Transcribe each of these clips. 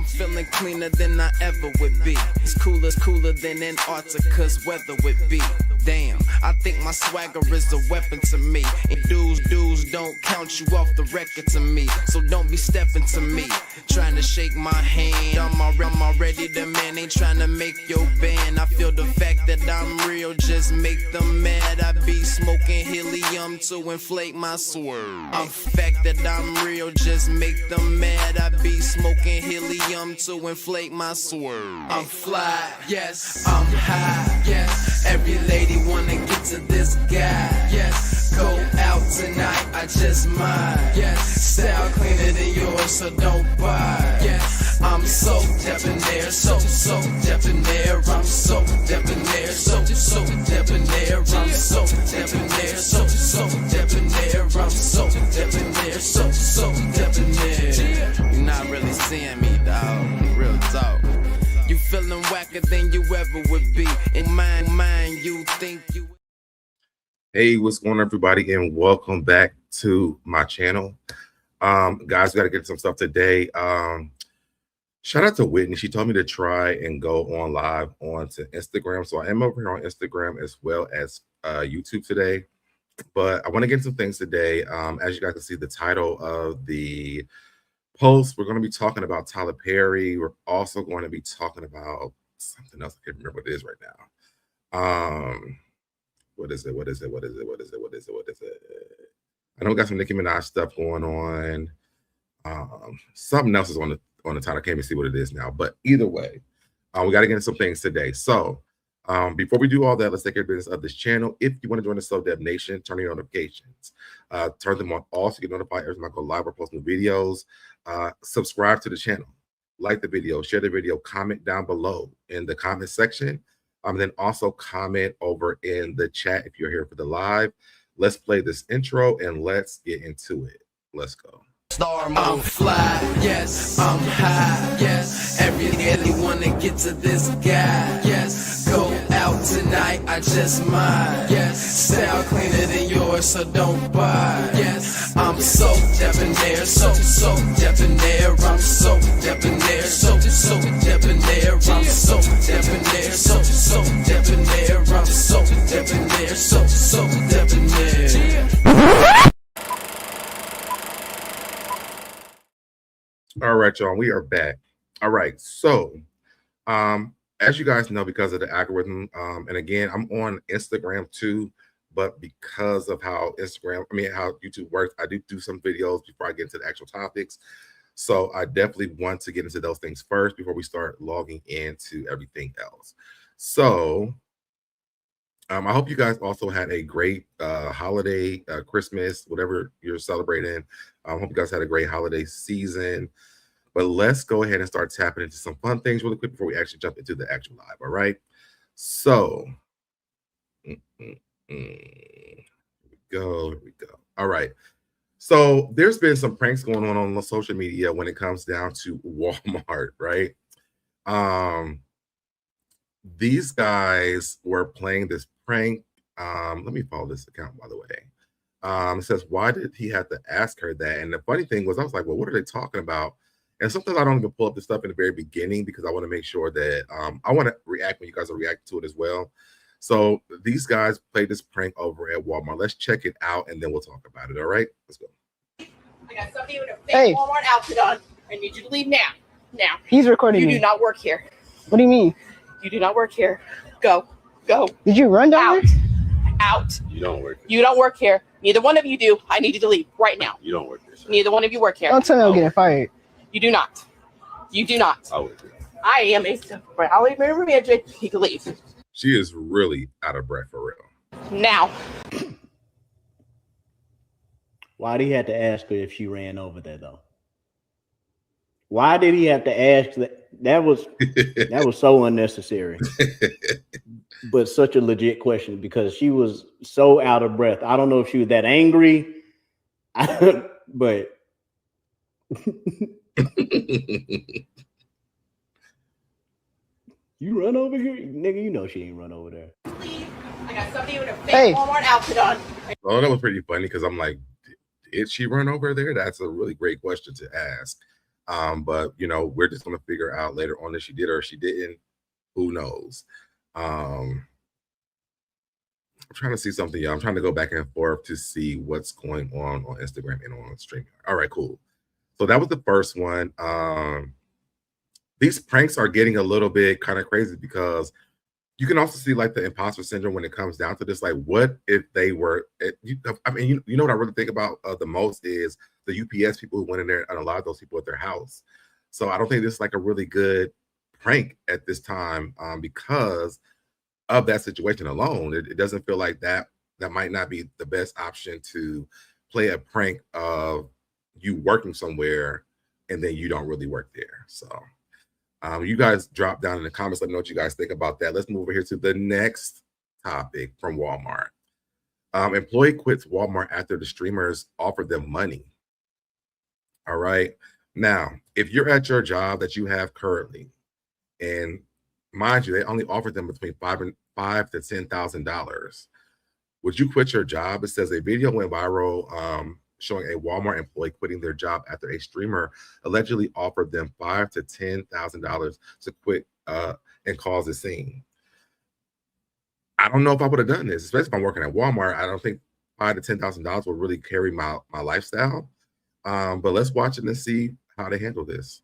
feeling cleaner than I ever would be. It's cooler than Antarctica's weather would be. Damn, I think my swagger is a weapon to me. And dudes don't count you off the record to me. So don't be stepping to me, trying to shake my hand. I'm already the man, ain't trying to make your band. I feel the fact that I'm real, just make them mad. I be smoking helium to inflate my swerve. I'm fact that I'm real, just make them mad. I be smoking helium to inflate my swerve. I'm fly, yes, I'm high, yes. Every lady wanna get to this guy, yes. Go out tonight, I just might, yes. Style cleaner than yours, so don't buy, yes. I'm so debonair, so debonair. I'm so debonair, so debonair. I'm so debonair, so debonair. I'm so debonair, so debonair. You're not really seeing me, dog. Real talk. You feeling whacker than you ever would be. In mind, you think you. Hey, what's going on, everybody, and welcome back to my channel. Guys, we got to get some stuff today. Shout out to Whitney. She told me to try and go on live onto Instagram. So I am over here on Instagram as well as YouTube today. But I want to get some things today. As you guys can see, the title of the post, we're going to be talking about Tyler Perry. We're also going to be talking about something else. I can't remember what it is right now. What is it? I know we got some Nicki Minaj stuff going on. Something else is on the title. I can't even see what it is now. But either way, we got to get into some things today. So before we do all that, let's take care of business of this channel. If you want to join the SoDeb Nation, turn on your notifications. Turn them on all so you get notified every time I go live or post new videos. Subscribe to the channel. Like the video. Share the video. Comment down below in the comment section. Then also comment over in the chat if you're here for the live. Let's play this intro and let's get into it. Let's go. I'm fly, yes, I'm high, yes. Every lady wanna get to this guy, yes. Go out tonight, I just might, yes. Style cleaner than yours, so don't buy, yes. I'm so debonair, so debonair. I'm so debonair, so debonair. I'm so debonair, so debonair. I'm so debonair, so debonair. All right, y'all, we are back. All right, so as you guys know, because of the algorithm, and again, I'm on Instagram too, but because of how YouTube works, I do some videos before I get into the actual topics. So I definitely want to get into those things first before we start logging into everything else. So I hope you guys also had a great holiday, Christmas, whatever you're celebrating. I hope you guys had a great holiday season. But let's go ahead and start tapping into some fun things really quick before we actually jump into the actual live. All right. So here we go. All right. So there's been some pranks going on social media when it comes down to Walmart, right? These guys were playing this prank. Let me follow this account, by the way. It says, why did he have to ask her that? And the funny thing was, I was like, well, what are they talking about? And sometimes I don't even pull up this stuff in the very beginning because I want to make sure that I want to react when you guys are reacting to it as well. So these guys played this prank over at Walmart. Let's check it out and then we'll talk about it. All right, let's go. I got somebody with a fake Walmart outfit on. I need you to leave now. Now. He's recording you me. You do not work here. What do you mean? You do not work here. Go. Did you run down there? Out. You don't work here. You don't work here. Neither one of you do. I need you to leave right now. You don't work here, sir. Neither one of you work here. Don't tell me I'm getting fired. You do not. You do not. I work here. I am a I'll leave my manager. He can leave. She is really out of breath for real. Now. Why did he have to ask her if she ran over there, though? Why did he have to ask that? That was so unnecessary. But such a legit question because she was so out of breath. I don't know if she was that angry, but you run over here, nigga. You know she ain't run over there. Please, I got somebody with a fake Walmart outfit on. Oh, that was pretty funny because I'm like, did she run over there? That's a really great question to ask. But you know, we're just gonna figure out later on if she did or if she didn't. Who knows? I'm trying to see something, y'all. I'm trying to go back and forth to see what's going on Instagram and on stream. All right, cool. So that was the first one. These pranks are getting a little bit kind of crazy because you can also see like the imposter syndrome when it comes down to this. Like, what if they were? You know what I really think about the most is the UPS people who went in there and allowed those people at their house. So I don't think this is like a really good prank at this time because of that situation alone. It doesn't feel like that might not be the best option to play a prank of you working somewhere and then you don't really work there. So you guys drop down in the comments, let me know what you guys think about that. Let's move over here to the next topic from Walmart. Employee quits Walmart after the streamers offered them money. All right. Now, if you're at your job that you have currently, and mind you, they only offered them between $5,000 to $10,000, would you quit your job? It says a video went viral showing a Walmart employee quitting their job after a streamer allegedly offered them $5,000 to $10,000 to quit and cause a scene. I don't know if I would have done this, especially if I'm working at Walmart. I don't think $5,000 to $10,000 will really carry my lifestyle. But let's watch it and see how they handle this.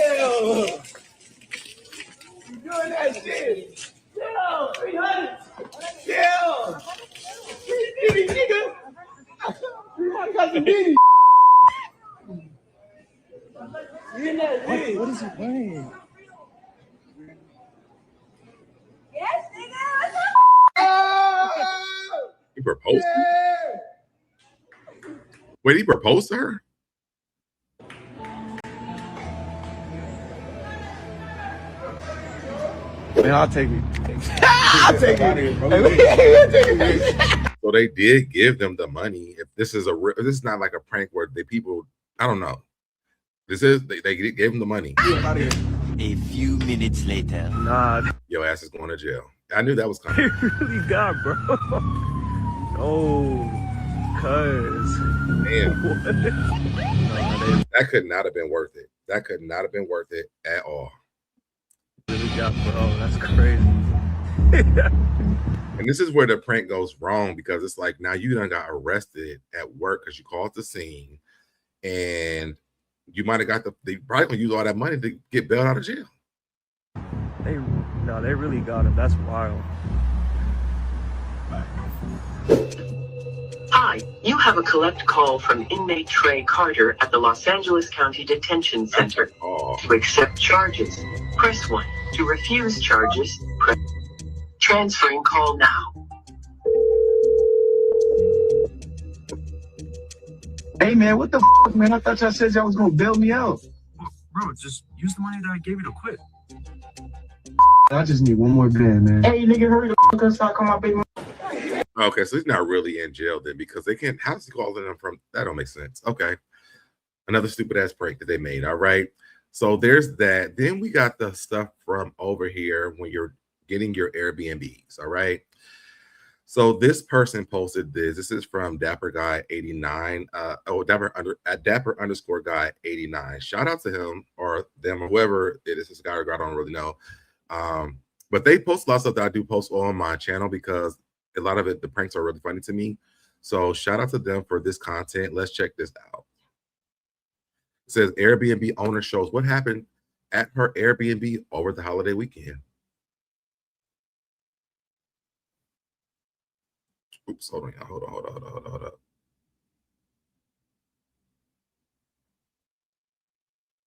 Yo, you doing that shit? Yo, 300. Yo, 350, nigga. 300 cousin Diddy. You in that shit? What is he wearing? Yes, nigga. He proposed. Yeah. Wait, he proposed to her? Man, I'll take it. I'll take it. So they did give them the money. If this is this is not like a prank where the people, I don't know. This is they gave them the money. A few minutes later. Nah, your ass is going to jail. I knew that was coming. it really got, bro. Oh, cuz. Man, that could not have been worth it. That could not have been worth it at all. Really got, bro. That's crazy. And this is where the prank goes wrong because it's like now you done got arrested at work because you called the scene, and you might have got they probably gonna use all that money to get bailed out of jail. They really got him. That's wild. Hi, you have a collect call from inmate Trey Carter at the Los Angeles County Detention Center. To accept charges, press 1. To refuse charges, press transferring call now. Hey man, what the fuck, man? I thought y'all said y'all was gonna bail me out. Bro, just use the money that I gave you to quit. I just need one more band, man. Hey, nigga, hurry the fuck up so I come my baby. Okay, so he's not really in jail then because they can't. How's he calling them from? That don't make sense. Okay, another stupid ass prank that they made. All right, so there's that. Then we got the stuff from over here when you're getting your Airbnbs. All right. So this person posted this. This is from Dapper Guy 89. Dapper underscore Guy 89. Shout out to him or them or whoever it is. This guy or girl, I don't really know. But they post a lot of stuff that I do post on my channel because a lot of it, the pranks are really funny to me. So shout out to them for this content. Let's check this out. It says Airbnb owner shows what happened at her Airbnb over the holiday weekend. Oops, hold on, y'all. Hold on.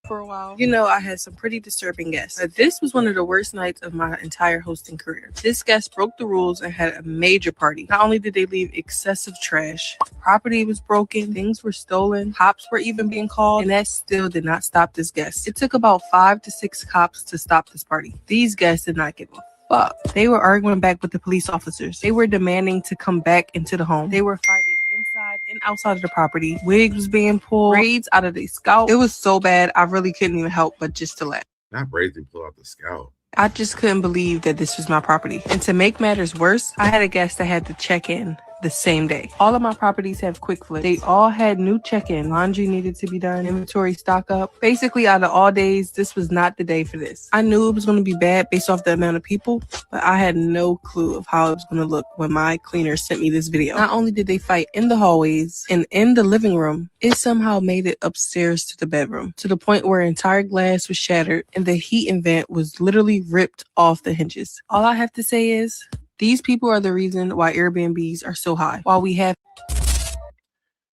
For a while, you know, I had some pretty disturbing guests. This was one of the worst nights of my entire hosting career. This guest broke the rules and had a major party. Not only did they leave excessive trash, property was broken, things were stolen, cops were even being called, and that still did not stop this guest. It took about 5 to 6 cops to stop this party. These guests did not give a fuck. They were arguing back with the police officers. They were demanding to come back into the home. They were fighting inside and outside of the property. Wigs was being pulled, braids out of their scalp. It was so bad, I really couldn't even help but just to laugh. Not braids and pull out the scalp. I just couldn't believe that this was my property. And to make matters worse, I had a guest that had to check in the same day. All of my properties have quick flips. They all had new check-in. Laundry needed to be done, inventory stock up. Basically, out of all days, this was not the day for this. I knew it was going to be bad based off the amount of people, but I had no clue of how it was going to look when my cleaner sent me this video. Not only did they fight in the hallways and in the living room, it somehow made it upstairs to the bedroom, to the point where entire glass was shattered and the heating vent was literally ripped off the hinges. All I have to say is, these people are the reason why Airbnbs are so high. While we have...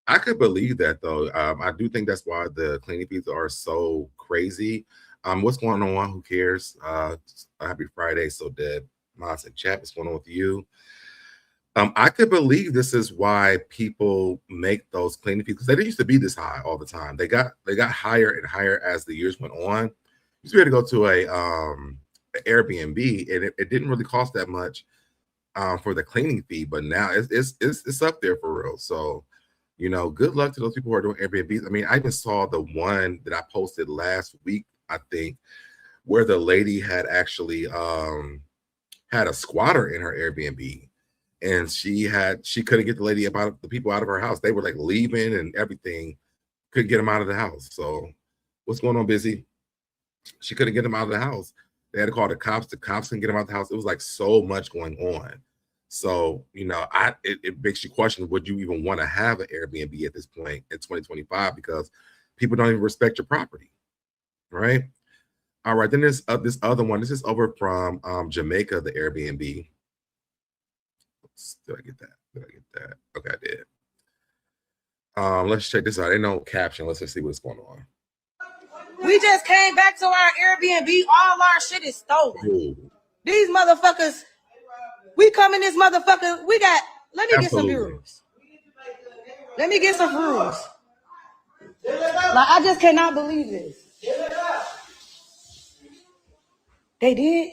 I could believe that, though. I do think that's why the cleaning fees are so crazy. What's going on? Who cares? Happy Friday. So Deb, Mods and chat, what's going on with you? I could believe this is why people make those cleaning fees, because they didn't used to be this high all the time. They got higher and higher as the years went on. You used to be able to go to a Airbnb, and it didn't really cost that much for the cleaning fee, but now it's up there for real. So, you know, good luck to those people who are doing Airbnbs. I mean, I even saw the one that I posted last week, I think, where the lady had actually had a squatter in her Airbnb, and she couldn't get the people out of her house. They were like leaving and everything, couldn't get them out of the house. So what's going on, Busy? She couldn't get them out of the house. They had to call the cops. The cops couldn't get them out of the house. It was like so much going on. So, you know, it makes you question, would you even want to have an Airbnb at this point in 2025? Because people don't even respect your property, right? All right, then there's this other one. This is over from Jamaica, the Airbnb. Did I get that? Okay, I did. Let's check this out. Ain't no caption. Let's just see what's going on. We just came back to our Airbnb. All our shit is stolen. Ooh. These motherfuckers, we come in this motherfucker. Let me get some euros. Let me get some euros. Like, I just cannot believe this. They did?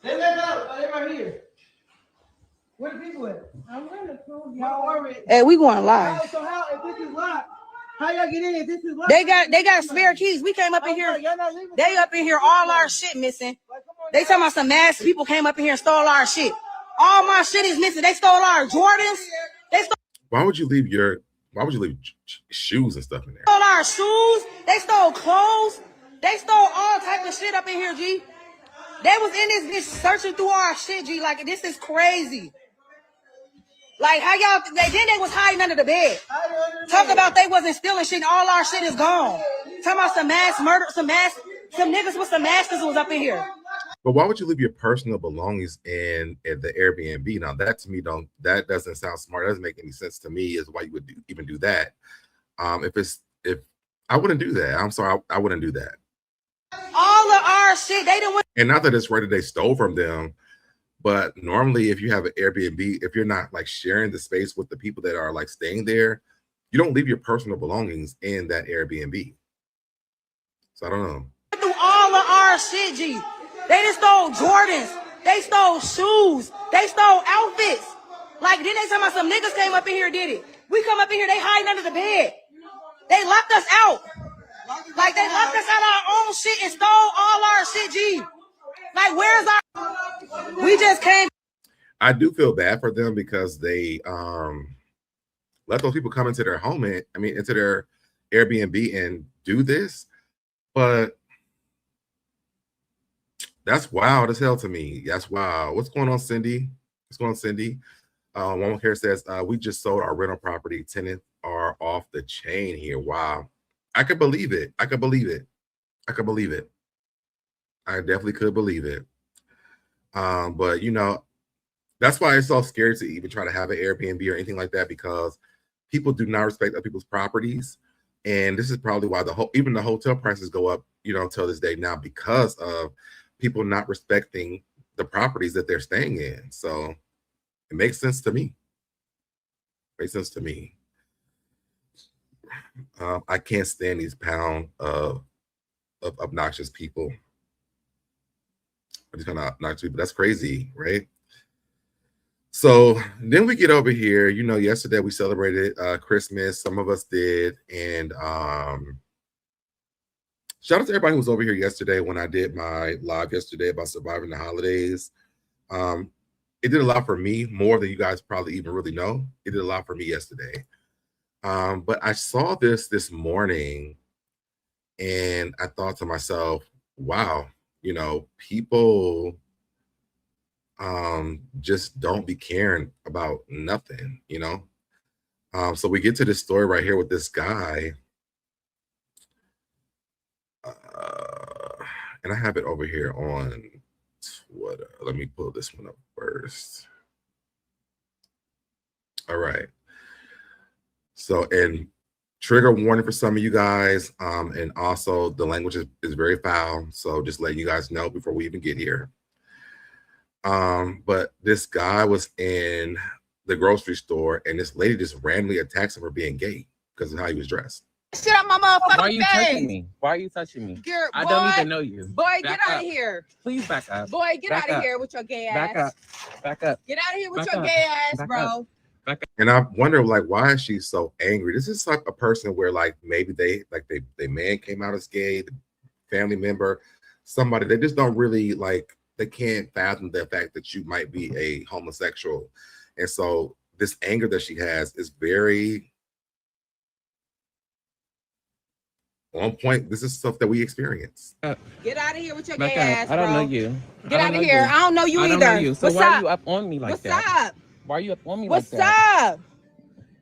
They let out. They right here. Where the people at? I'm gonna prove y'all. Hey, we going live. So how, if this is live, how y'all get in if this is live? They got spare keys. We came up in here. They up in here, all our shit missing. They talking about some mass people came up in here and stole our shit. All my shit is missing. They stole our Jordans. Why would you leave shoes and stuff in there? Stole our shoes. They stole clothes. They stole all type of shit up in here, G. They was in this bitch searching through our shit, G. Like, this is crazy. Like, how y'all, they was hiding under the bed. Talk about they wasn't stealing shit and all our shit is gone. Talking about some mass murder, some niggas with some masters was up in here. But why would you leave your personal belongings in the Airbnb? Now, that to me that doesn't sound smart. It doesn't make any sense to me as why you would even do that. If I wouldn't do that. I'm sorry, I wouldn't do that. All of our shit, they didn't. And not that it's right that they stole from them, but normally if you have an Airbnb, if you're not like sharing the space with the people that are like staying there, you don't leave your personal belongings in that Airbnb. So I don't know. Through all of our shit, G. They just stole Jordans. They stole shoes. They stole outfits. Like, then they talking about some niggas came up in here and did it. We come up in here, they hiding under the bed. They locked us out. Like, they locked us out of our own shit and stole all our shit, G. Like, where's our... We just came... I do feel bad for them because they let those people come into their home into their Airbnb and do this. But that's wild as hell to me. That's wild. What's going on, Cindy? What's going on, Cindy? One here says, we just sold our rental property. Tenants are off the chain here. Wow. I could believe it. I definitely could believe it. But, you know, that's why it's so scary to even try to have an Airbnb or anything like that, because people do not respect other people's properties. And this is probably why even the hotel prices go up, you know, until this day now, because of people not respecting the properties that they're staying in. So it makes sense to me. I can't stand these pound of obnoxious people. Just kind of obnoxious people. That's crazy, right? So then we get over here. You know, yesterday we celebrated Christmas. Some of us did, and shout out to everybody who was over here yesterday when I did my live yesterday about surviving the holidays. it did a lot for me, more than you guys probably even really know. It did a lot for me yesterday. But I saw this morning, and I thought to myself, wow, people just don't be caring about nothing, so we get to this story right here with this guy, and I have it over here on Twitter. Let me pull this one up first. All right, so, and trigger warning for some of you guys, and also the language is very foul, so just letting you guys know before we even get here. But this guy was in the grocery store, and this lady just randomly attacks him for being gay because of how he was dressed. Shit on my motherfucking Why are you face. touching me? Why are you touching me? I don't even know you. Boy, Back get out up. of here. Please back up. Boy, get Back out of up. here with your gay ass. Back up. Back up. Get out of here with Back your up. gay ass, Back bro. up. Back up. And I wonder, like, why is she so angry? This is like a person where, like, maybe they man came out as gay, the family member, somebody, they just don't really, like, they can't fathom the fact that you might be a homosexual. And so this anger that she has is very on point. This is stuff that we experience. Get out of here with your Back gay up. ass, I don't bro. know you. Get out of here. I don't know you either. I don't know you. So What's why up? are you up on me like What's that? up? Why are you up on me What's like that? up?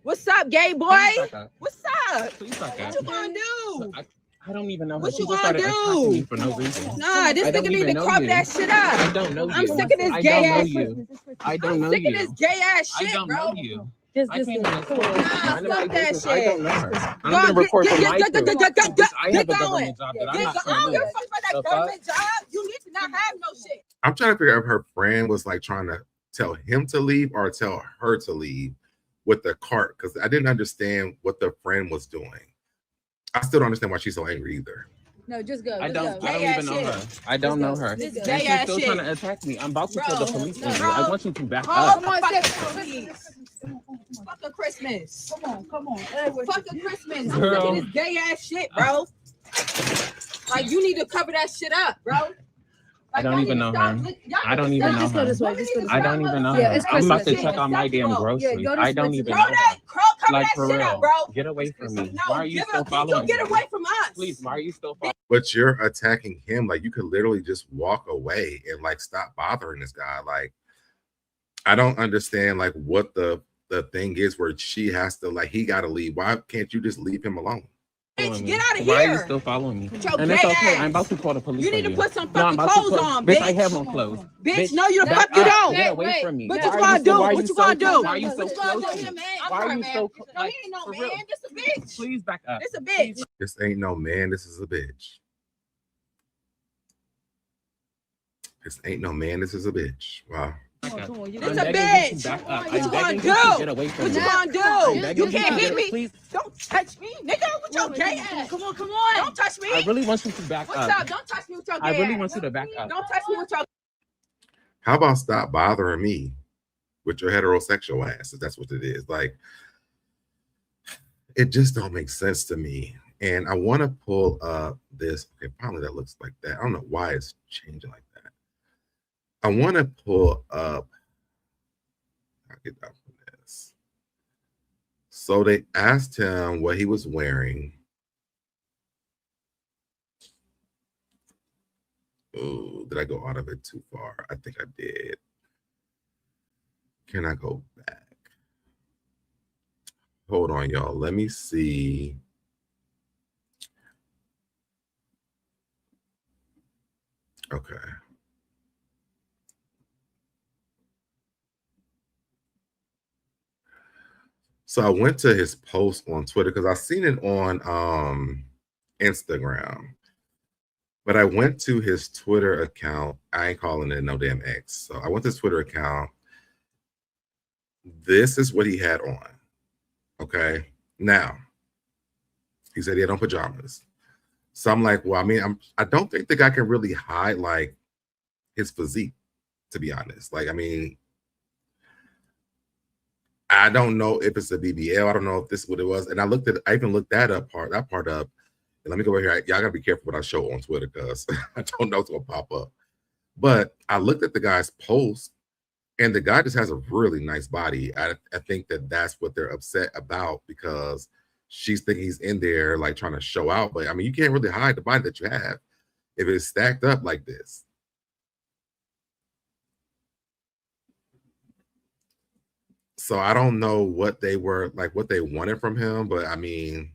What's up, gay boy? Please back up. What's up? Please back up. What you gonna do? I don't even know her. What She you just gonna started attacking me do? for no reason. Nah, this I don't nigga need even to know crop you. that shit up. I don't know you. I'm sick of this I gay don't know ass. you. I don't know Sick you. of this gay ass I shit, don't bro. know you. Just I can't even Nah, fuck that shit. I don't know her. I'm gonna record for my crew. I have a government job that I'm not I trying don't to give a lose. fuck about that The fuck? government job. You need to not have no shit. I'm trying to figure out if her friend was like trying to tell him to leave or tell her to leave with the cart, because I didn't understand what the friend was doing. I still don't understand why she's so angry either. No, just go. I don't Gay even know her. I don't know her. This And gay she's ass still shit. trying to attack me. I'm about to tell the police on you. bro. I want you to back Hold up. the fuck please. Fuck a Christmas. Come on. Fuck a Christmas. I'm Girl. sick of this gay ass shit, bro. Like, you need to cover that shit up, bro. I don't even know her. I don't even know her. I don't even know Yeah, her. it's I'm about to Christmas. check out my damn groceries. go to I don't Spencer's. even Bro, know her. that cover Like, that for shit real. up, bro. Get away from me. No, Why are you give still up. following Get me? away from us. Please, why are you still following me? But you're attacking him. Like, you could literally just walk away and like stop bothering this guy. Like, I don't understand like what the thing is where she has to, like, he got to leave. Why can't you just leave him alone? Bitch, get out of Why are you here. still following me? With your And it's gay okay. ass. I'm about to call the police. You need on to put some No, I'm fucking about to clothes call- on, Bitch, bitch. I have on clothes. Bitch, no, you the back fuck you up. don't. Get away from me. What Why you are gonna so- do? why are What you so- gonna do? Why are you so What you gonna close do? to me? I'm Why are sorry, you man. so No, he ain't no for man. real? This a bitch. Please back up. This a bitch. This ain't no man. This is a bitch. This ain't no man. This is a bitch. Wow. It's a I'm bitch. begging you to back up. What you I'm gonna begging do? you to get away from What me. you gonna I'm do? begging You you to can't hit get- me. Please. Don't touch me, nigga, with your gay ass. Come on, come on. Don't touch me. I really want you to back What's up. up? Don't touch me with your gay I really ass. want you to back up. Don't touch me with your. How about stop bothering me with your heterosexual ass? If that's what it is. Like, it just don't make sense to me. And I want to pull up this. Okay, probably that looks like that. I don't know why it's changing like that. I want to pull up. I'll get that from this. So they asked him what he was wearing. Oh, did I go out of it too far? I think I did. Can I go back? Hold on, y'all. Let me see. Okay. So I went to his post on Twitter because I seen it on Instagram. But I went to his Twitter account. I ain't calling it no damn X. So I went to his Twitter account. This is what he had on. Okay. Now, he said he had on pajamas. So I'm like, well, I mean, I don't think the guy can really hide like his physique, to be honest. Like, I mean, I don't know if it's a BBL. I don't know if this is what it was. And I even looked that part up. And let me go over here. Y'all gotta be careful what I show on Twitter because I don't know what's gonna pop up. But I looked at the guy's post, And the guy just has a really nice body. I think that's what they're upset about, because she's thinking he's in there like trying to show out. But I mean, you can't really hide the body that you have if it's stacked up like this. So I don't know what they were like, what they wanted from him, but I mean,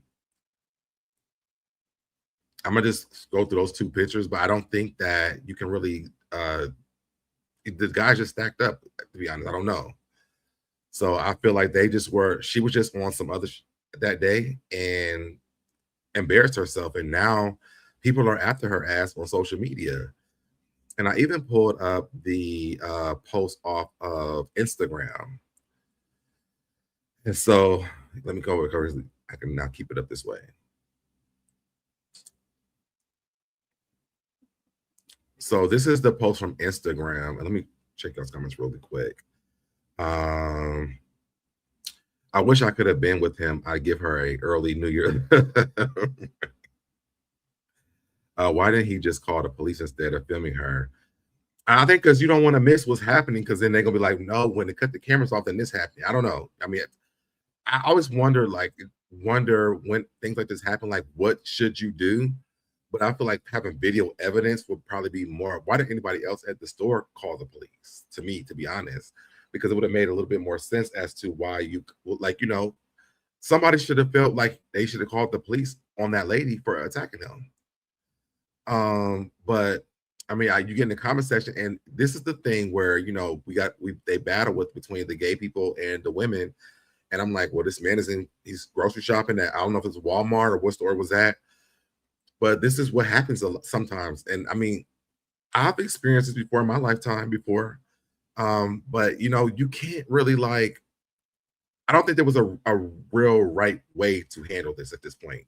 I'm gonna just go through those two pictures, but I don't think that you can really the guys just stacked up, to be honest. I don't know. So I feel like she was just on some other that day and embarrassed herself, and now people are after her ass on social media. And I even pulled up the post off of Instagram. And so let me go over. I can now keep it up this way. So this is the post from Instagram. And let me check those comments really quick. I wish I could have been with him. I'd give her a early New Year. Why didn't he just call the police instead of filming her? I think because you don't want to miss what's happening, because then they're going to be like, no, when they cut the cameras off, then this happened. I don't know. I mean, I always wonder when things like this happen, like, what should you do? But I feel like having video evidence would probably be more. Why did anybody else at the store call the police? To me, to be honest, because it would have made a little bit more sense as to why you, like, you know, somebody should have felt like they should have called the police on that lady for attacking them. But I mean, you get in the comment section, and this is the thing where, you know, they battle between the gay people and the women. And I'm like, well, this man he's grocery shopping at, I don't know if it's Walmart or what store it was at, but this is what happens sometimes. And I mean, I've experienced this before in my lifetime before. But you know, you can't really I don't think there was a real right way to handle this at this point,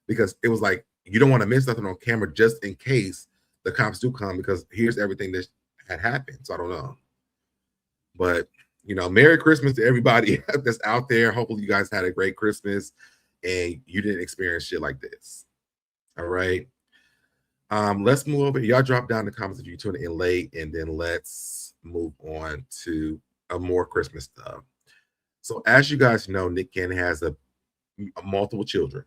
because it was like, you don't want to miss nothing on camera just in case the cops do come, because here's everything that had happened. So I don't know. But, you know, Merry Christmas to everybody that's out there. Hopefully you guys had a great Christmas and you didn't experience shit like this. All right. Let's move over. Y'all drop down in the comments if you tune in late, and then let's move on to more Christmas stuff. So as you guys know, Nick Cannon has multiple children.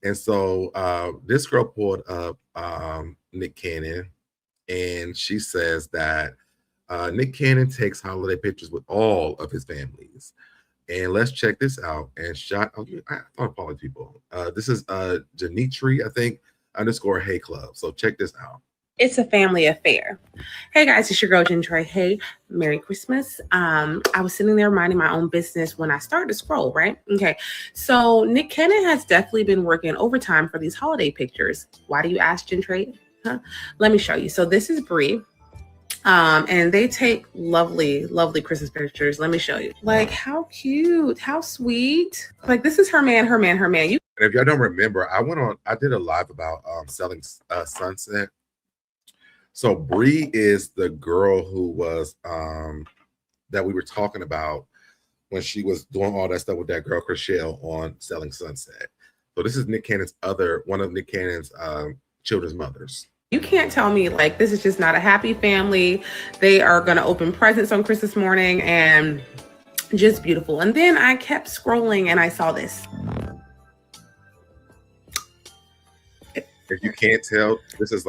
And so this girl pulled up Nick Cannon, and she says that Nick Cannon takes holiday pictures with all of his families. And let's check this out. And I apologize, people. This is Janitri, I think, _Hey Club. So check this out. It's a family affair. Hey guys, it's your girl Jen Trey. Hey, Merry Christmas. I was sitting there minding my own business when I started to scroll, right? Okay, so Nick Cannon has definitely been working overtime for these holiday pictures. Why do you ask, Jen Trey? Huh? Let me show you. So this is Bree. And they take lovely, lovely Christmas pictures. Let me show you. Like, how cute, how sweet. Like, this is her man. And if y'all don't remember, I did a live about selling Sunset. So Bree is the girl who was that we were talking about when she was doing all that stuff with that girl Chriselle on Selling Sunset. So this is Nick Cannon's one of Nick Cannon's children's mothers. You can't tell me like this is just not a happy family. They are gonna open presents on Christmas morning and just beautiful. And then I kept scrolling and I saw this. If you can't tell, this is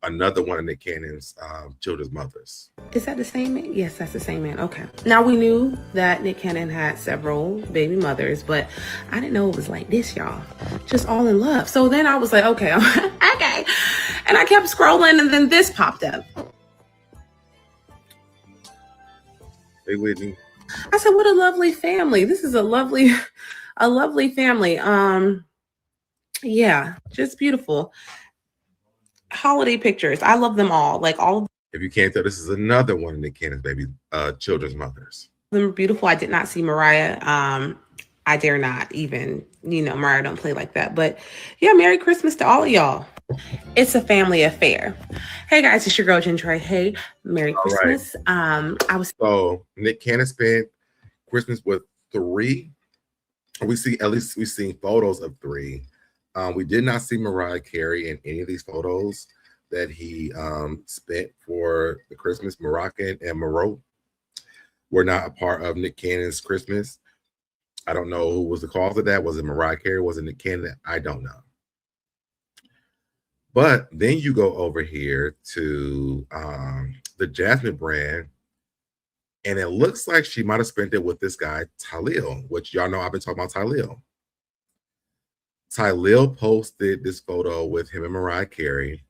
another one of Nick Cannon's children's mothers. Is that the same man? Yes, that's the same man. Okay. Now we knew that Nick Cannon had several baby mothers, but I didn't know it was like this, y'all. Just all in love. So then I was like, okay, okay. And I kept scrolling, and then this popped up. Hey, Whitney. I said, what a lovely family. This is a lovely family. Yeah, just beautiful. Holiday pictures. I love them all. Like all of If you can't tell, this is another one of Nick Cannon's baby children's mothers. them are beautiful. I did not see Mariah. I dare not even, Mariah don't play like that. But yeah, Merry Christmas to all of y'all. It's a family affair. Hey guys, it's your girl Jen Trey. Hey, Merry Christmas. Right. So Nick Cannon spent Christmas with 3. We've seen photos of 3. We did not see Mariah Carey in any of these photos. that he spent for the Christmas, Moroccan and Moreau, were not a part of Nick Cannon's Christmas. I don't know who was the cause of that. Was it Mariah Carey? Was it Nick Cannon? I don't know. But then you go over here to the Jasmine brand, and it looks like she might have spent it with this guy, Talil, which y'all know I've been talking about Talil. Talil posted this photo with him and Mariah Carey.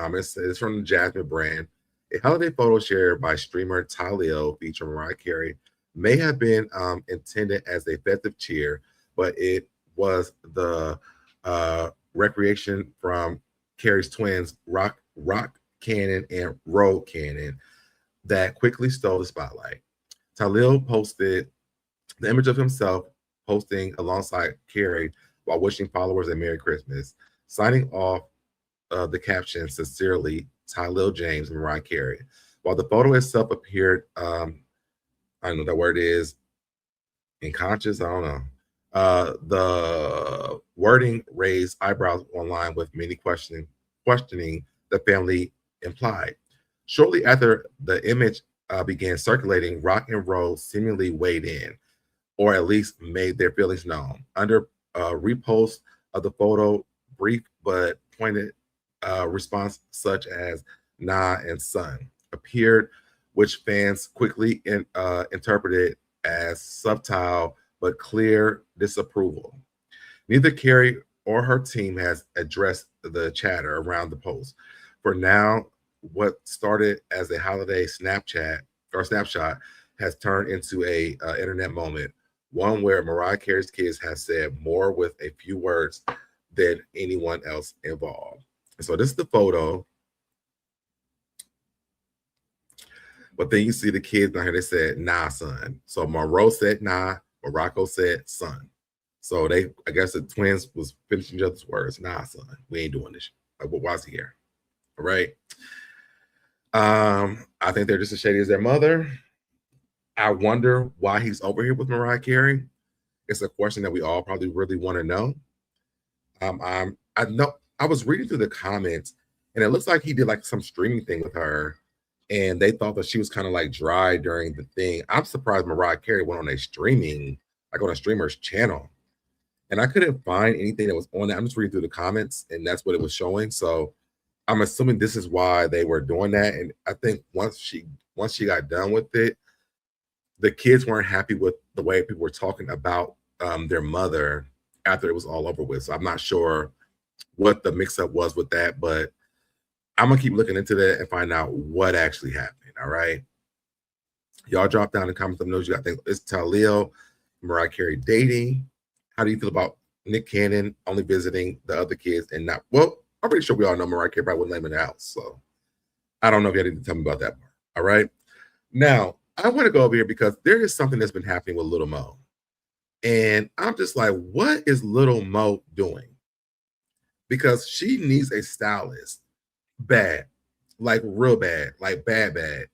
It's from the Jasmine brand. A holiday photo shared by streamer Talil featuring Mariah Carey may have been intended as a festive cheer, but it was the recreation from Carey's twins, Rock Cannon and Ro Cannon, that quickly stole the spotlight. Talil posted the image of himself posting alongside Carey while wishing followers a Merry Christmas, signing off the caption, "Sincerely, Talil James and Mariah Carey." While the photo itself appeared, I don't know what that word is, unconscious, I don't know. The wording raised eyebrows online with many questioning the family implied. Shortly after the image began circulating, Rock and Roll seemingly weighed in, or at least made their feelings known. Under repost of the photo, brief but pointed response such as "nah" and "son" appeared, which fans quickly interpreted as subtle but clear disapproval. Neither Carey or her team has addressed the chatter around the post. For now, what started as a holiday snapshot has turned into a internet moment, one where Mariah Carey's kids have said more with a few words than anyone else involved. So this is the photo. But then you see the kids down here, they said, "Nah, son." So Monroe said "nah," Morocco said "son." So I guess the twins was finishing each other's words. "Nah, son, we ain't doing this. Like, why is he here?" All right. I think they're just as shady as their mother. I wonder why he's over here with Mariah Carey. It's a question that we all probably really want to know. I was reading through the comments, and it looks like he did like some streaming thing with her, and they thought that she was kind of like dry during the thing. I'm surprised Mariah Carey went on a streamer's channel, and I couldn't find anything that was on that. I'm just reading through the comments, and that's what it was showing. So I'm assuming this is why they were doing that. And I think once she got done with it, the kids weren't happy with the way people were talking about their mother after it was all over with. So I'm not sure what the mix-up was with that, but I'm gonna keep looking into that and find out what actually happened. All right, y'all drop down in the comments. Let me know what you got. Think it's Talil, Mariah Carey dating. How do you feel about Nick Cannon only visiting the other kids and not? Well, I'm pretty sure we all know Mariah Carey probably wouldn't let him in the house. So I don't know if you had to tell me about that part. All right, now I want to go over here because there is something that's been happening with Little Mo, and I'm just like, what is Little Mo doing? Because she needs a stylist. Bad, like real bad, like bad.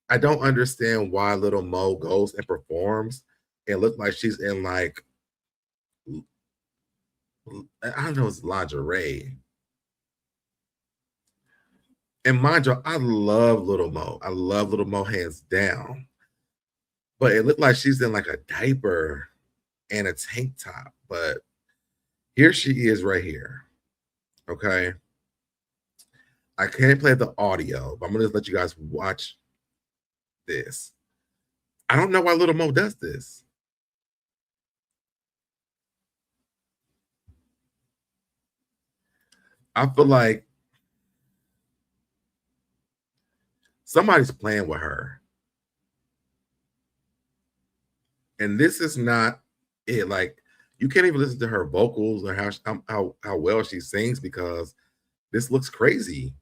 I don't understand why Little Mo goes and performs and look like she's in like, I don't know, it's lingerie. And mind you, I love Little Mo. I love Little Mo hands down. But it looked like she's in like a diaper and a tank top. But here she is right here. Okay. I can't play the audio, but I'm going to let you guys watch this. I don't know why Little Mo does this. I feel like somebody's playing with her. And this is not it. Like, you can't even listen to her vocals or how well she sings because this looks crazy.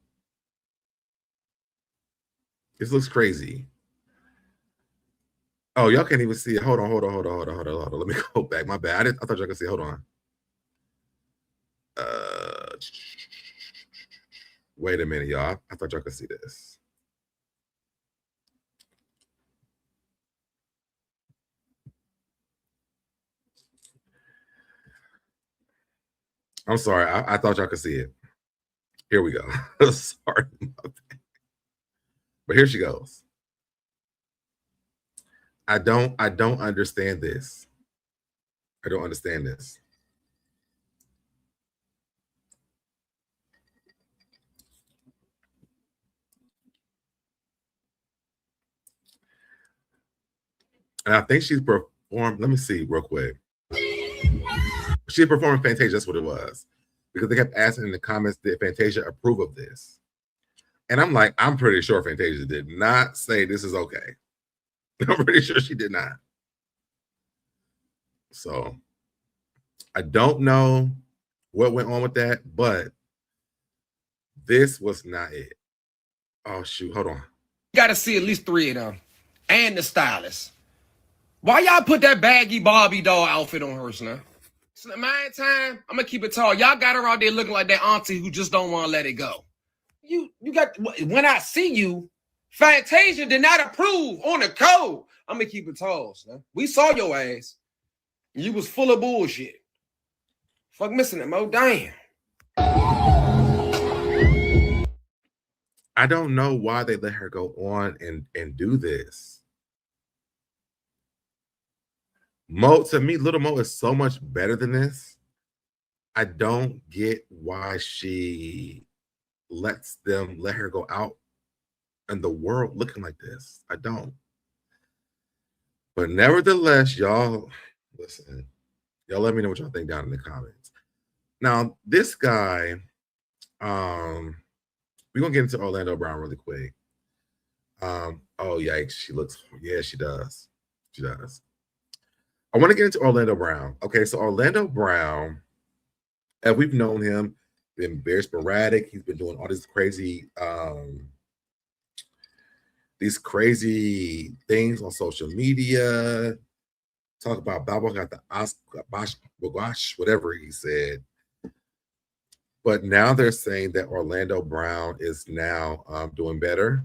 This looks crazy. Oh, y'all can't even see it. Hold on. Let me go back. My bad. I thought y'all could see it. Hold on. Wait a minute, y'all. I thought y'all could see this. I'm sorry. I thought y'all could see it. Here we go. Sorry. But here she goes. I don't understand this. I don't understand this. And I think she's performed, let me see real quick. She performed Fantasia, that's what it was. Because they kept asking in the comments, did Fantasia approve of this? And I'm like, I'm pretty sure Fantasia did not say this is okay. I'm pretty sure she did not. So I don't know what went on with that, but this was not it. Oh, shoot. Hold on. You got to see at least 3 of them. And the stylist. Why y'all put that baggy Barbie doll outfit on her, son? So my time, I'm going to keep it tall. Y'all got her out there looking like that auntie who just don't want to let it go. You got, when I see you, Fantasia did not approve on the code. I'm going to keep it tall, son. We saw your ass. You was full of bullshit. Fuck missing it, Mo. Damn. I don't know why they let her go on and do this. Mo, to me, Little Mo is so much better than this. I don't get why she let her go out in the world looking like this. I don't. But nevertheless, y'all, listen, y'all let me know what y'all think down in the comments. Now, this guy, we're gonna get into Orlando Brown really quick. Oh yikes, she looks, yeah, she does. She does. I want to get into Orlando Brown. Okay, so Orlando Brown, as we've known him, been very sporadic. He's been doing all these crazy things on social media. Talk about Baba got the Oscar, whatever he said. But now they're saying that Orlando Brown is now doing better.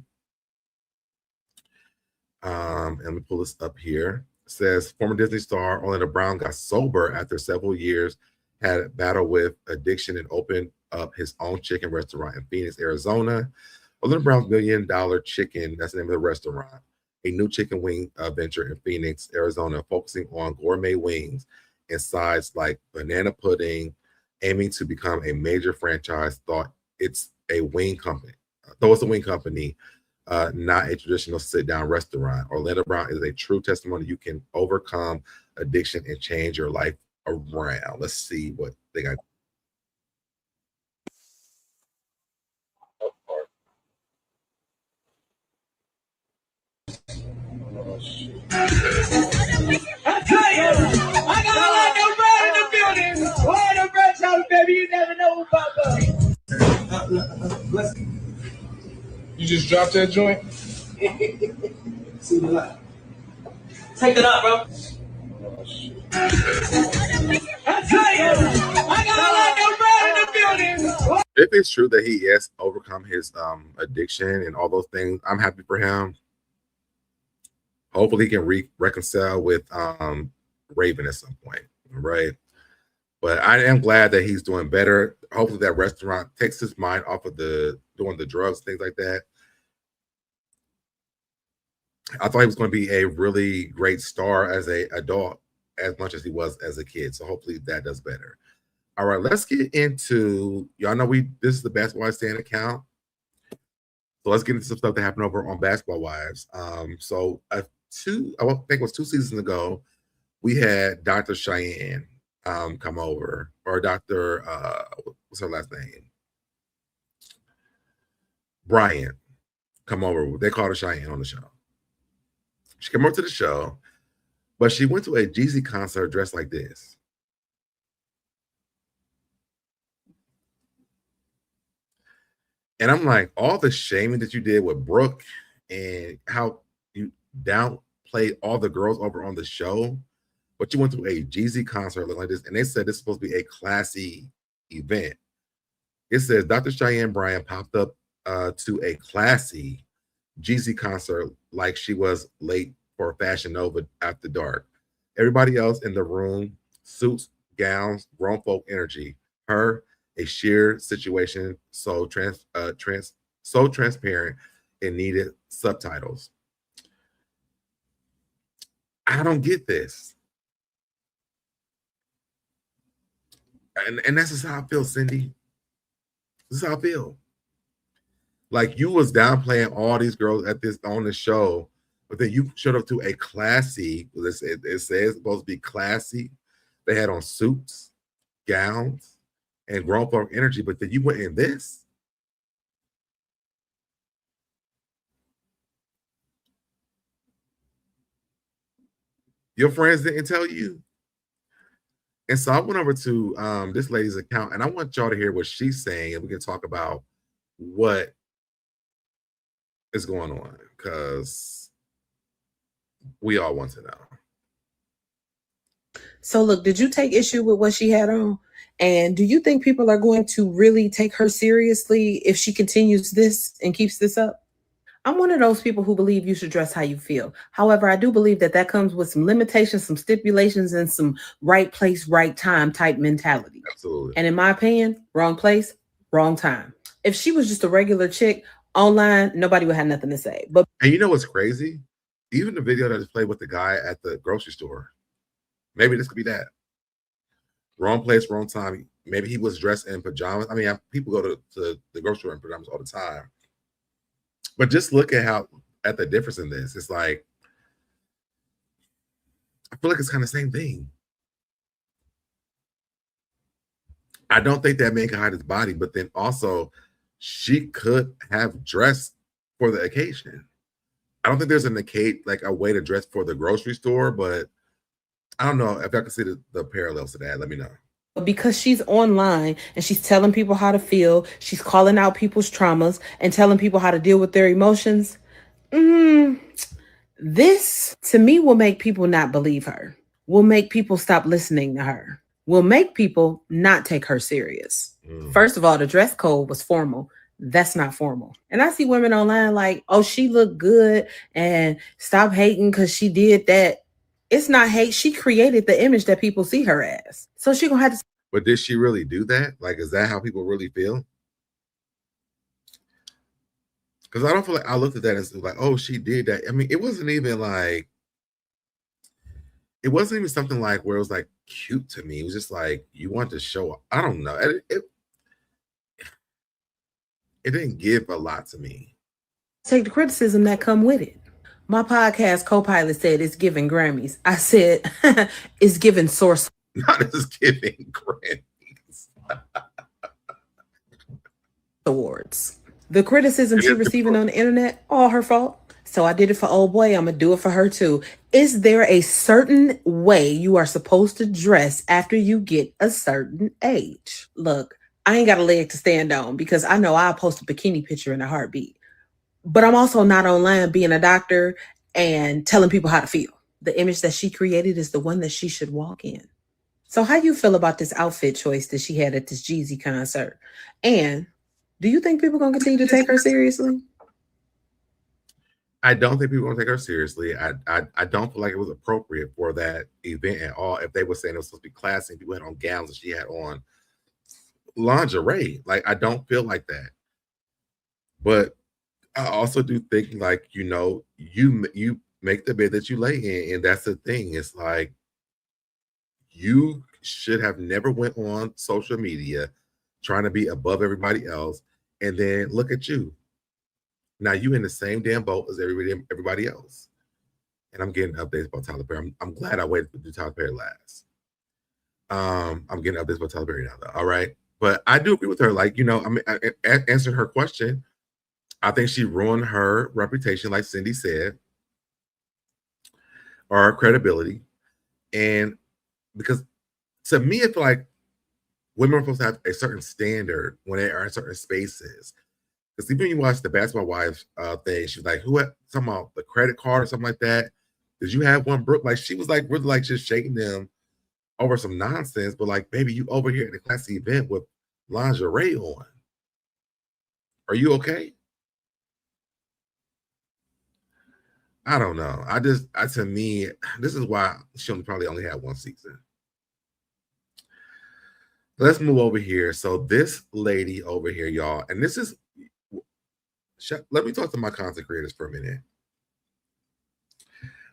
And let me pull this up here. It says former Disney star Orlando Brown got sober after several years, had a battle with addiction, and opened up his own chicken restaurant in Phoenix, Arizona. Orlando Brown's $1 Million Chicken, that's the name of the restaurant, a new chicken wing venture in Phoenix, Arizona, focusing on gourmet wings and sides like banana pudding, aiming to become a major franchise. Thought it's a wing company. Though it's a wing company, not a traditional sit-down restaurant. Orlando Brown is a true testimony you can overcome addiction and change your life around. Let's see what they got. I tell you, I got Orlando Brown in the building. Orlando Brown, Charlie, baby, you never know who pop up. You just dropped that joint? See the light. Take it up, bro. I tell you, I got Orlando Brown in the building. If it's true that he has overcome his addiction and all those things, I'm happy for him. Hopefully he can reconcile with Raven at some point, right? But I am glad that he's doing better. Hopefully that restaurant takes his mind off of doing the drugs, things like that. I thought he was going to be a really great star as an adult as much as he was as a kid. So hopefully that does better. All right, let's get into, y'all know this is the Basketball Wives Stand account. So let's get into some stuff that happened over on Basketball Wives. So I think it was 2 seasons ago, we had Dr. Cheyenne come over, or Dr. What's her last name? Bryant come over. They called her Cheyenne on the show. She came over to the show, but she went to a Jeezy concert dressed like this. And I'm like, all the shaming that you did with Brooke and how you downplayed all the girls over on the show, but you went to a Jeezy concert looking like this, and they said this is supposed to be a classy event. It says Dr. Cheyenne Bryant popped up to a classy Jeezy concert like she was late for Fashion Nova after dark. Everybody else in the room, suits, gowns, grown folk energy. Her a sheer situation so transparent and needed subtitles. I don't get this. And that's just how I feel, Cindy. This is how I feel. Like you was downplaying all these girls at this on the show, but then you showed up to a classy. It says it's supposed to be classy. They had on suits, gowns, and grown folk energy, but then you went in this. Your friends didn't tell you. And so I went over to this lady's account, and I want y'all to hear what she's saying, and we can talk about what is going on, because we all want to know. So look, did you take issue with what she had on? And do you think people are going to really take her seriously if she continues this and keeps this up? I'm one of those people who believe you should dress how you feel. However, I do believe that comes with some limitations, some stipulations, and some right place, right time type mentality. Absolutely. And in my opinion, wrong place, wrong time. If she was just a regular chick online, nobody would have nothing to say. And you know what's crazy? Even the video that just played with the guy at the grocery store, maybe this could be that. Wrong place, wrong time. Maybe he was dressed in pajamas. I mean, people go to the grocery store in pajamas all the time. But just look at the difference in this. It's like, I feel like it's kind of the same thing. I don't think that man can hide his body, but then also she could have dressed for the occasion. I don't think there's a way to dress for the grocery store, but I don't know if I can see the parallels to that. Let me know. Because she's online and she's telling people how to feel, she's calling out people's traumas and telling people how to deal with their emotions. This, to me, will make people not believe her, will make people stop listening to her, will make people not take her serious. First of all, the dress code was formal. That's not formal. And I see women online like, oh, she looked good and stop hating because she did that. It's not hate. She created the image that people see her as. So she gonna have to. But did she really do that? Like, is that how people really feel? Because I don't feel like I looked at that and was like, oh, she did that. I mean, it wasn't even something like where it was like cute to me. It was just like, you want to show, I don't know. It didn't give a lot to me. Take the criticism that come with it. My podcast co-pilot said it's giving Grammys. I said it's giving source. Not as giving Grammys. Awards. The criticism she's receiving on the internet, all her fault. So I did it for old boy. I'm going to do it for her too. Is there a certain way you are supposed to dress after you get a certain age? Look, I ain't got a leg to stand on because I know I'll post a bikini picture in a heartbeat. But I'm also not online being a doctor and telling people how to feel. The image that she created is the one that she should walk in. So how you feel about this outfit choice that she had at this Jeezy concert? And do you think people are going to continue to take her seriously? I don't think people are going to take her seriously. I don't feel like it was appropriate for that event at all. If they were saying it was supposed to be classy and people had on gowns and she had on lingerie. Like, I don't feel like that. But I also do think, like, you make the bed that you lay in, and that's the thing. It's like, you should have never went on social media trying to be above everybody else, and then look at you. Now you in the same damn boat as everybody else. And I'm getting updates about Tyler Perry. I'm glad I waited to do Tyler Perry last. I'm getting updates about Tyler Perry now, though. All right, but I do agree with her. Like, I answered her question. I think she ruined her reputation, like Cindy said, or her credibility. And because to me, I feel like women are supposed to have a certain standard when they are in certain spaces. Because even when you watch the Basketball Wives thing, she was like, who had talking about the credit card or something like that? Did you have one, Brooke? Like, she was like really like just shaking them over some nonsense. But like, baby, you over here at the classy event with lingerie on. Are you okay? I don't know. To me, this is why she probably only had one season. Let's move over here. So this lady over here, y'all, and this is, let me talk to my content creators for a minute.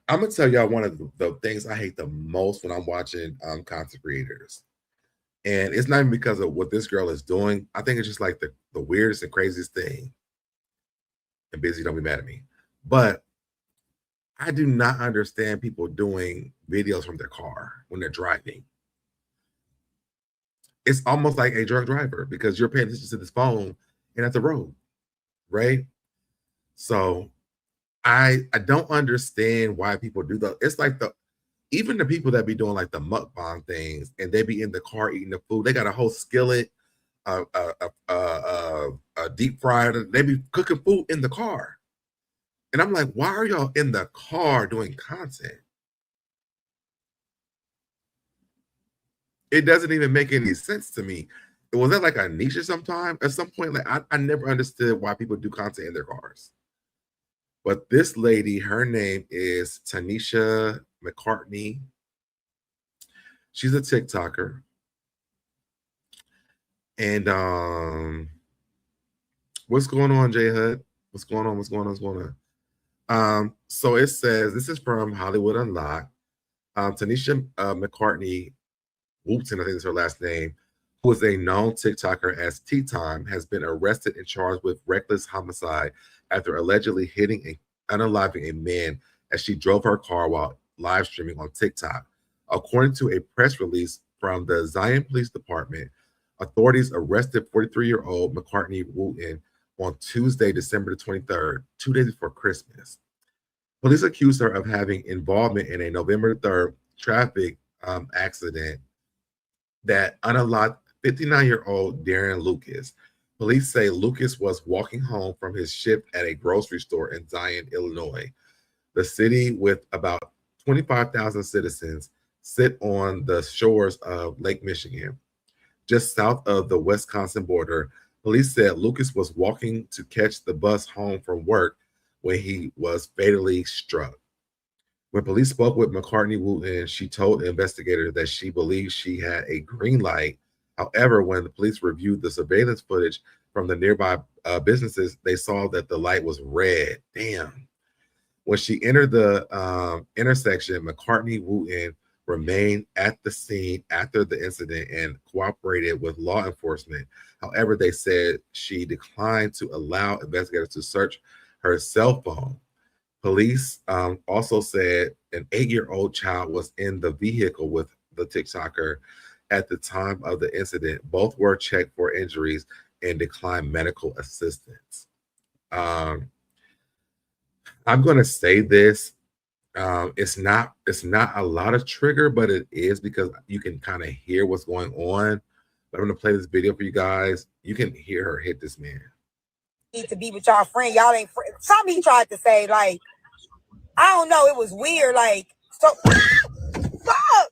I'm gonna tell y'all one of the things I hate the most when I'm watching content creators. And it's not even because of what this girl is doing. I think it's just like the weirdest and craziest thing. And Busy, don't be mad at me. But I do not understand people doing videos from their car when they're driving. It's almost like a drunk driver because you're paying attention to this phone and at the road, right? So I don't understand why people do that. It's like even the people that be doing like the mukbang things and they be in the car eating the food, they got a whole skillet, a deep fryer. They be cooking food in the car. And I'm like, why are y'all in the car doing content? It doesn't even make any sense to me. Was that like a niche or sometime? At some point, like I never understood why people do content in their cars. But this lady, her name is Tanisha McCartney. She's a TikToker. And what's going on, J Hud? What's going on? What's going on? What's going on? So it says, this is from Hollywood Unlocked. Tanisha McCartney Woolton, I think is her last name, who is a known TikToker as Tea Time, has been arrested and charged with reckless homicide after allegedly hitting and unaliving a man as she drove her car while live streaming on TikTok. According to a press release from the Zion Police Department, authorities arrested 43-year-old McCartney Wooten on Tuesday, December the 23rd, 2 days before Christmas. Police accused her of having involvement in a November 3rd traffic accident that unalived 59-year-old Darren Lucas. Police say Lucas was walking home from his shift at a grocery store in Zion, Illinois. The city, with about 25,000 citizens, sit on the shores of Lake Michigan. Just south of the Wisconsin border, police said Lucas was walking to catch the bus home from work when he was fatally struck. When police spoke with McCartney Wooten, she told investigators that she believed she had a green light. However, when the police reviewed the surveillance footage from the nearby businesses, they saw that the light was red. Damn. When she entered the intersection, McCartney Wooten remained at the scene after the incident and cooperated with law enforcement. However, they said she declined to allow investigators to search her cell phone. Police also said an 8-year-old child was in the vehicle with the TikToker at the time of the incident. Both were checked for injuries and declined medical assistance. I'm going to say this. It's not a lot of trigger, but it is because you can kind of hear what's going on. But I'm going to play this video for you guys. You can hear her hit this man. Need to be with y'all friend. Y'all ain't friend. Something he tried to say, like, I don't know. It was weird. Like, so fuck.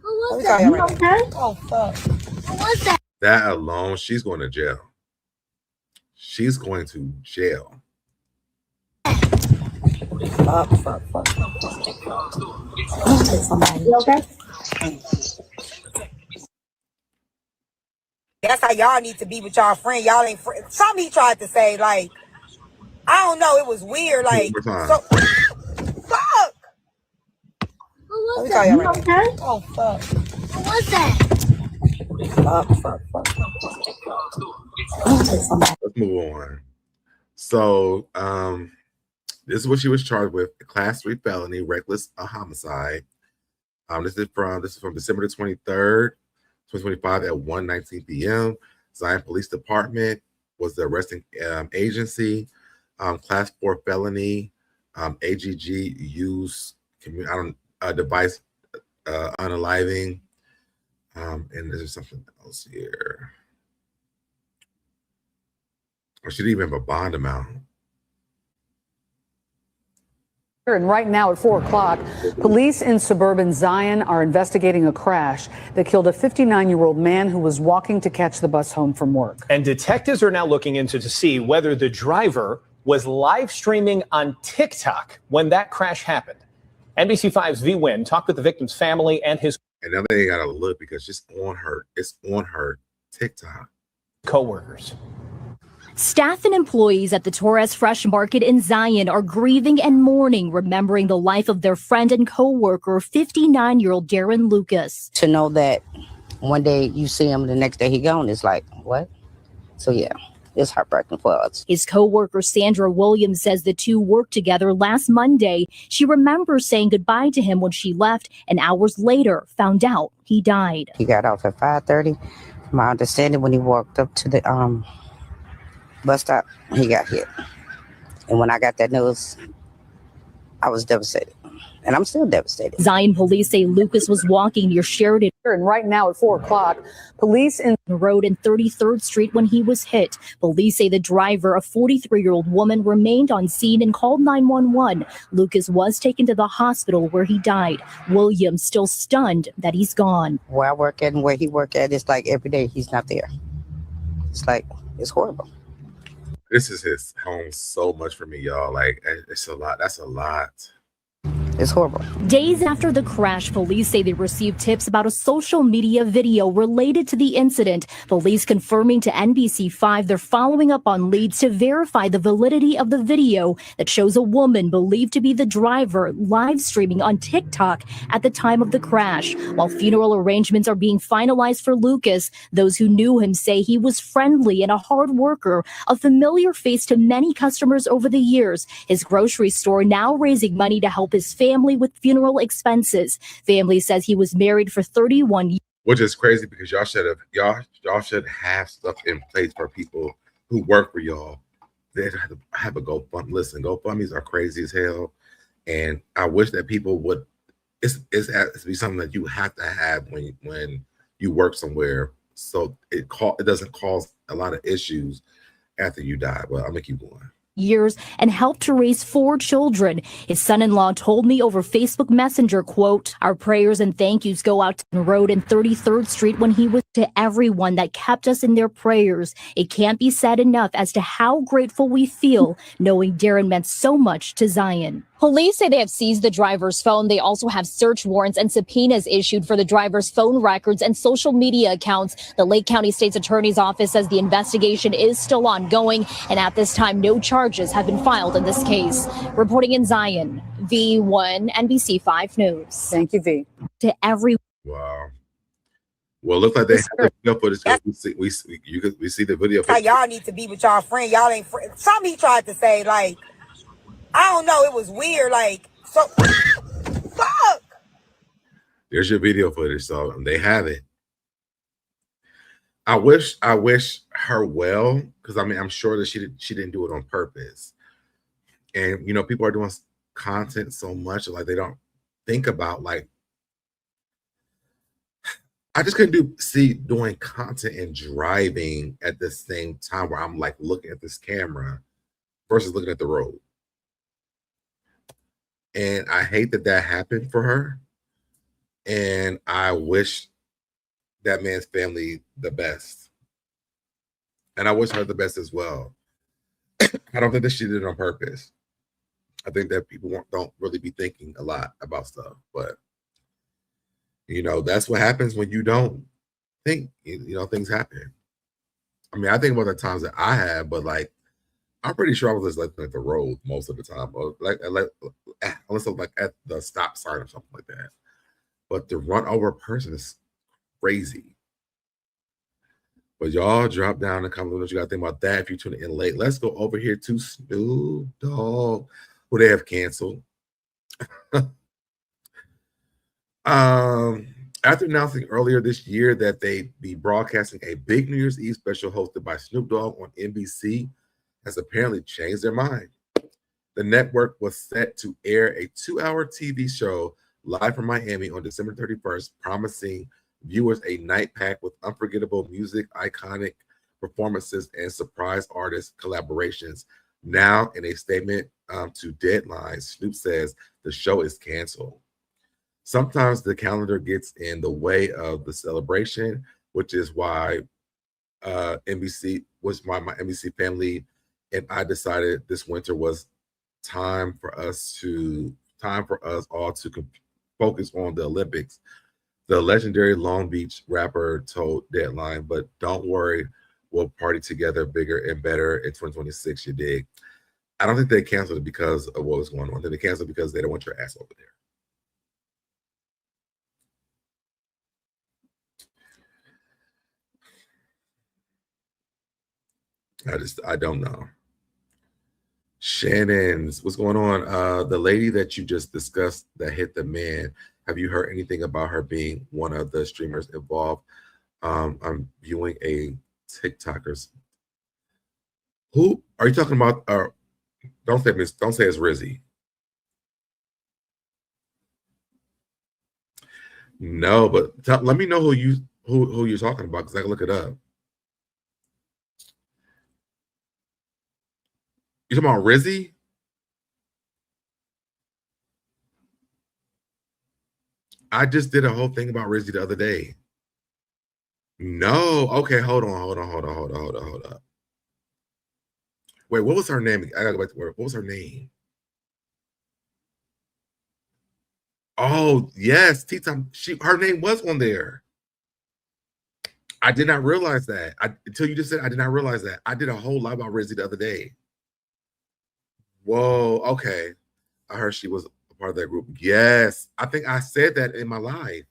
Who was that? You okay? Oh fuck. Who was that? That alone, she's going to jail. She's going to jail. Fuck. You okay? That's how y'all need to be with y'all friend. Y'all ain't friend. Something he tried to say, like, I don't know. It was weird. Like, so fuck. Who was that? You okay? Oh fuck. Who was that? Fuck. Let's move on. So, this is what she was charged with: a Class 3 felony, reckless homicide. This is from December the 23rd, 2025 at 1:19 p.m. Zion Police Department was the arresting agency. Class 4 felony, AGG use device unaliving. And there's something else here. Or she didn't even have a bond amount. And right now at 4 o'clock, police in suburban Zion are investigating a crash that killed a 59-year-old man who was walking to catch the bus home from work. And detectives are now looking into to see whether the driver was live streaming on TikTok when that crash happened. NBC5's V. Wynn talked with the victim's family and his... And now they gotta look because it's on her TikTok. Co-workers. Staff and employees at the Torres Fresh Market in Zion are grieving and mourning, remembering the life of their friend and co-worker, 59-year-old Darren Lucas. To know that one day you see him, the next day he gone, it's like, what? So yeah, it's heartbreaking for us. His co-worker Sandra Williams says the two worked together last Monday. She remembers saying goodbye to him when she left, and hours later found out he died. He got off at 5:30. My understanding, when he walked up to the bus stop, he got hit. And when I got that news, I was devastated. And I'm still devastated. Zion police say Lucas was walking near Sheridan. And right now at 4 o'clock, police in the road in 33rd Street when he was hit. Police say the driver, a 43-year-old woman, remained on scene and called 911. Lucas was taken to the hospital where he died. Williams still stunned that he's gone. Where I work at and where he work at, it's like every day he's not there. It's like, it's horrible. This is his home so much for me, y'all. Like, it's a lot. That's a lot. It's horrible. Days after the crash, police say they received tips about a social media video related to the incident. Police confirming to NBC5 they're following up on leads to verify the validity of the video that shows a woman believed to be the driver live streaming on TikTok at the time of the crash. While funeral arrangements are being finalized for Lucas, those who knew him say he was friendly and a hard worker, a familiar face to many customers over the years. His grocery store now raising money to help his family with funeral expenses. Family says he was married for 31 years. Which is crazy because y'all should have stuff in place for people who work for y'all. They have a GoFundMe. Listen, GoFundMes are crazy as hell, and I wish that people would. It's has to be something that you have to have when you work somewhere, so it doesn't cause a lot of issues after you die. But I'm gonna keep going. Years and helped to raise 4 children. His son-in-law told me over Facebook Messenger, quote, "Our prayers and thank yous go out to the road in 33rd Street when he was to everyone that kept us in their prayers. It can't be said enough as to how grateful we feel knowing Darren meant so much to Zion." Police say they have seized the driver's phone. They also have search warrants and subpoenas issued for the driver's phone records and social media accounts. The Lake County State's Attorney's Office says the investigation is still ongoing, and at this time, no charges have been filed in this case. Reporting in Zion, V1 NBC5 News. Thank you, V. To every. Wow. Well, it looks like they have the video footage. We see the video footage. Y'all need to be with y'all friend. Y'all ain't friend. Something he tried to say, like, I don't know. It was weird. Like, so, fuck. There's your video footage. So they have it. I wish her well, because I mean, I'm sure that she didn't do it on purpose. And, you know, people are doing content so much, like they don't think about, like, I just couldn't see doing content and driving at the same time where I'm like looking at this camera versus looking at the road. And I hate that happened for her. And I wish that man's family the best. And I wish her the best as well. I don't think that she did it on purpose. I think that people don't really be thinking a lot about stuff. But, you know, that's what happens when you don't think. You know, things happen. I mean, I think about the times that I have, but, like, I'm pretty sure I was just looking at the road most of the time, or like unless I'm like at the stop sign or something like that. But to run over a person is crazy. But y'all drop down and comment what you got to think about that if you're tuning in late. Let's go over here to Snoop Dogg, who they have canceled. After announcing earlier this year that they'd be broadcasting a big New Year's Eve special hosted by Snoop Dogg on NBC, has apparently changed their mind. The network was set to air a 2-hour TV show live from Miami on December 31st, promising viewers a night packed with unforgettable music, iconic performances, and surprise artist collaborations. Now, in a statement to Deadline, Snoop says the show is canceled. Sometimes the calendar gets in the way of the celebration, which is why my NBC family and I decided this winter was time for us all to focus on the Olympics. The legendary Long Beach rapper told Deadline, but don't worry, we'll party together bigger and better in 2026, you dig? I don't think they canceled it because of what was going on. They canceled it because they don't want your ass over there. I don't know. Shannon's, what's going on? The lady that you just discussed that hit the man, have you heard anything about her being one of the streamers involved? I'm viewing a TikTokers. Who are you talking about? Don't say it's Rizzy. No, but let me know who you're talking about because I can look it up. You talking about Rizzy? I just did a whole thing about Rizzy the other day. No, okay, hold on. Wait, what was her name? I gotta go back to work. What was her name? Oh yes, T-Time. Her name was on there. I did not realize that. Until you just said I did not realize that. I did a whole lot about Rizzy the other day. Whoa, okay. I heard she was a part of that group. Yes, I think I said that in my live.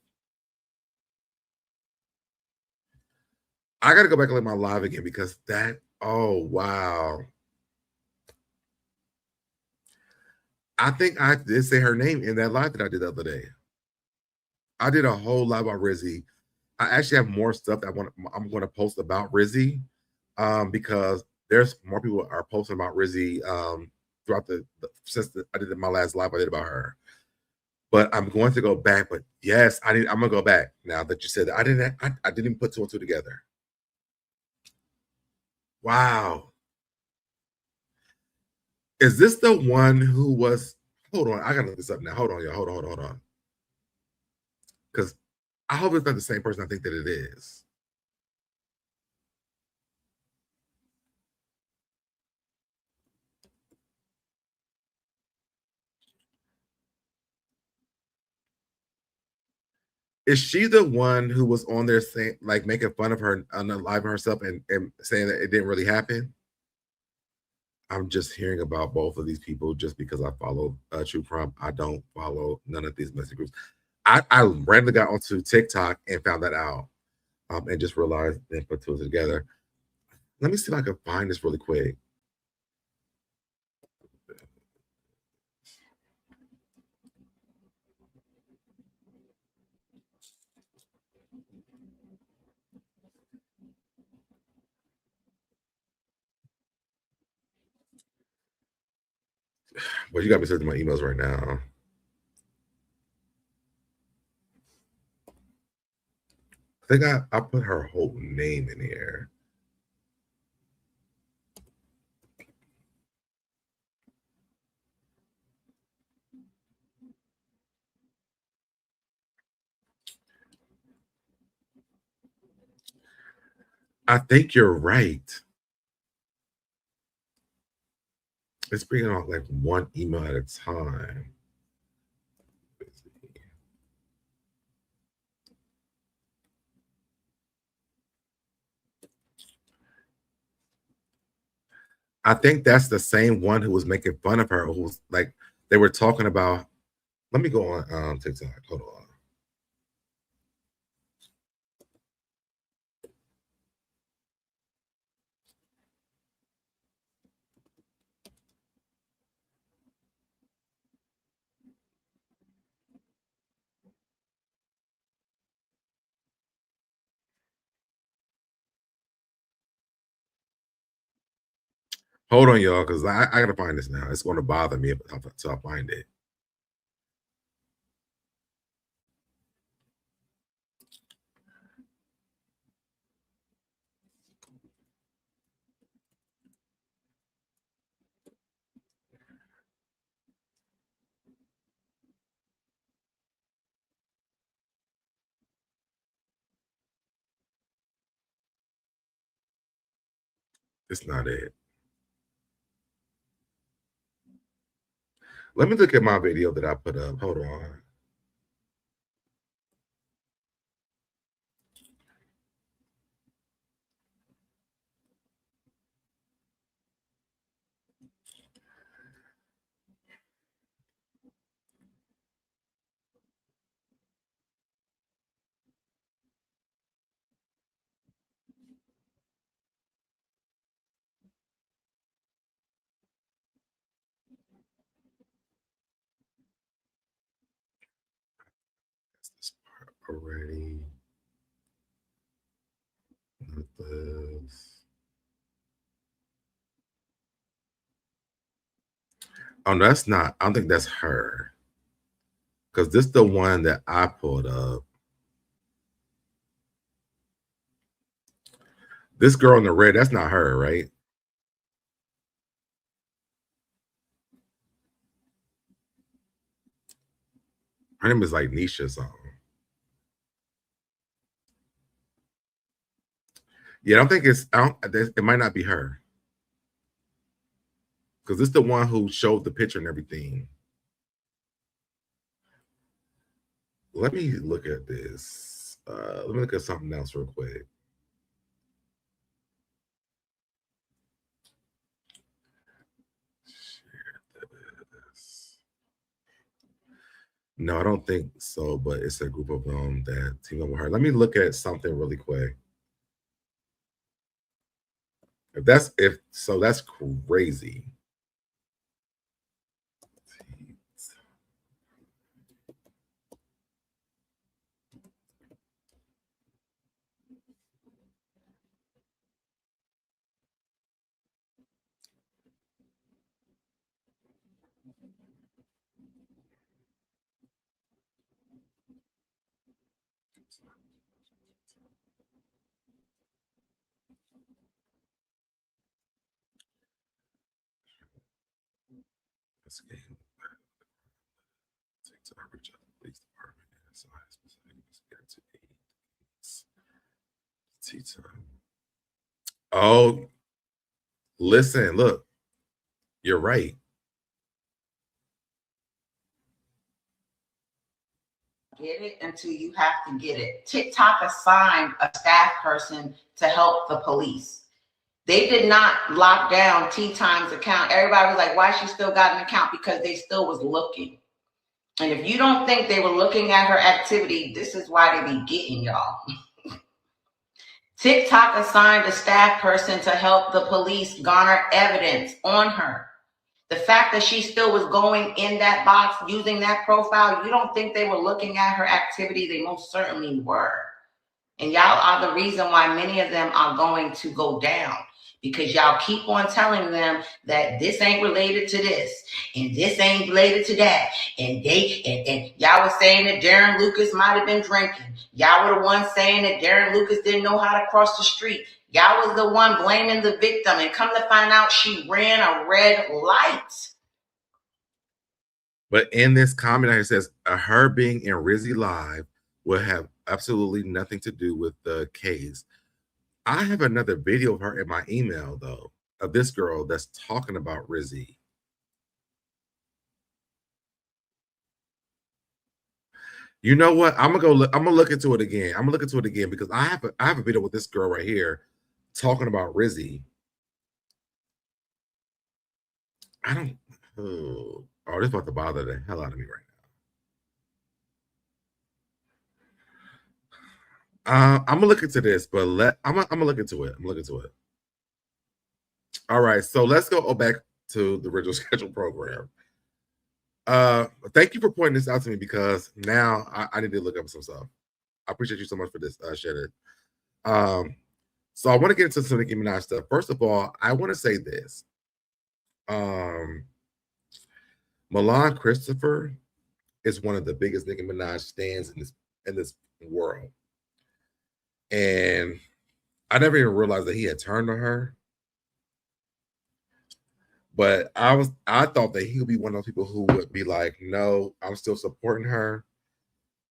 I gotta go back and look at my live again because that. Oh wow. I think I did say her name in that live that I did the other day. I did a whole lot about Rizzy. I actually have more stuff that I'm going to post about Rizzy because there's more people are posting about Rizzy throughout since I did my last live I did about her. But I'm going to go back. But yes, I'm gonna go back now that you said that. I didn't put two and two together. Wow. Is this the one who was? Hold on, I gotta look this up now. Hold on, y'all. Hold on. Because I hope it's not the same person I think that it is. Is she the one who was on there saying, like, making fun of her on the live herself and saying that it didn't really happen? I'm just hearing about both of these people just because I follow True Crime. I don't follow none of these message groups. I randomly got onto TikTok and found that out and just realized and put two together. Let me see if I can find this really quick. But you got me searching my emails right now. I think I put her whole name in here. I think you're right. It's bringing out like one email at a time. I think that's the same one who was making fun of her, who was like, they were talking about. Let me go on TikTok. Hold on. Hold on, y'all, because I gotta find this now. It's going to bother me until I find it. It's not it. Let me look at my video that I put up. Hold on. already. Not this. Oh, no, that's not. I don't think that's her. Because this is the one that I pulled up. This girl in the red, that's not her, right? Her name is like Nisha something. Yeah, I don't think it's. It might not be her. Because this is the one who showed the picture and everything. Let me look at this. Let me look at something else real quick. No, I don't think so, but it's a group of them that team up with her. Let me look at something really quick. If so, that's crazy. Oh, listen, look, you're right. Get it until you have to get it. TikTok assigned a staff person to help the police. They did not lock down Tea Time's account. Everybody was like, why she still got an account? Because they still was looking. And if you don't think they were looking at her activity, this is why they be getting y'all. TikTok assigned a staff person to help the police garner evidence on her. The fact that she still was going in that box using that profile, you don't think they were looking at her activity? They most certainly were. And y'all are the reason why many of them are going to go down, because y'all keep on telling them that this ain't related to this and this ain't related to that. And y'all were saying that Darren Lucas might have been drinking. Y'all were the ones saying that Darren Lucas didn't know how to cross the street. Y'all was the one blaming the victim, and come to find out she ran a red light. But in this comment, it says her being in Rizzy Live will have absolutely nothing to do with the case. I have another video of her in my email, though, of this girl that's talking about Rizzy. You know what? I'm gonna look into it again. I'm gonna look into it again because I have a video with this girl right here talking about Rizzy. I don't. Oh, this is about to bother the hell out of me right now. I'm gonna look into this, but I'm gonna look into it. I'm looking into it. All right, so let's go back to the original schedule program. Thank you for pointing this out to me because now I need to look up some stuff. I appreciate you so much for this, Shannon. So I want to get into some Nicki Minaj stuff. First of all, I want to say this. Milan Christopher is one of the biggest Nicki Minaj stands in this world. And I never even realized that he had turned on her. But I thought that he would be one of those people who would be like, no, I'm still supporting her.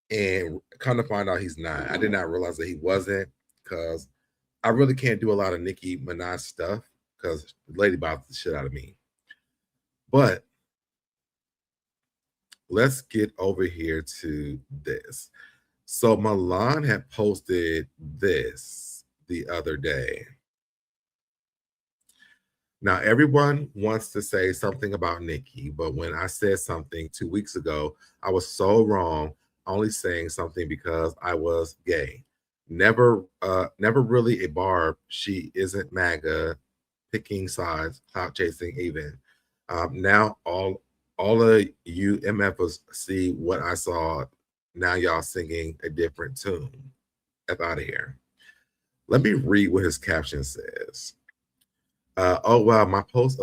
And kind of find out he's not. I did not realize that he wasn't, because I really can't do a lot of Nicki Minaj stuff because the lady bothers the shit out of me. But let's get over here to this. So Milan had posted this the other day. Now, everyone wants to say something about Nicki, but when I said something 2 weeks ago, I was so wrong, only saying something because I was gay. Never really a barb. She isn't MAGA, picking sides, clout chasing even. Now all of you MFers see what I saw now y'all singing a different tune. F out of here. Let me read what his caption says. Oh wow, my post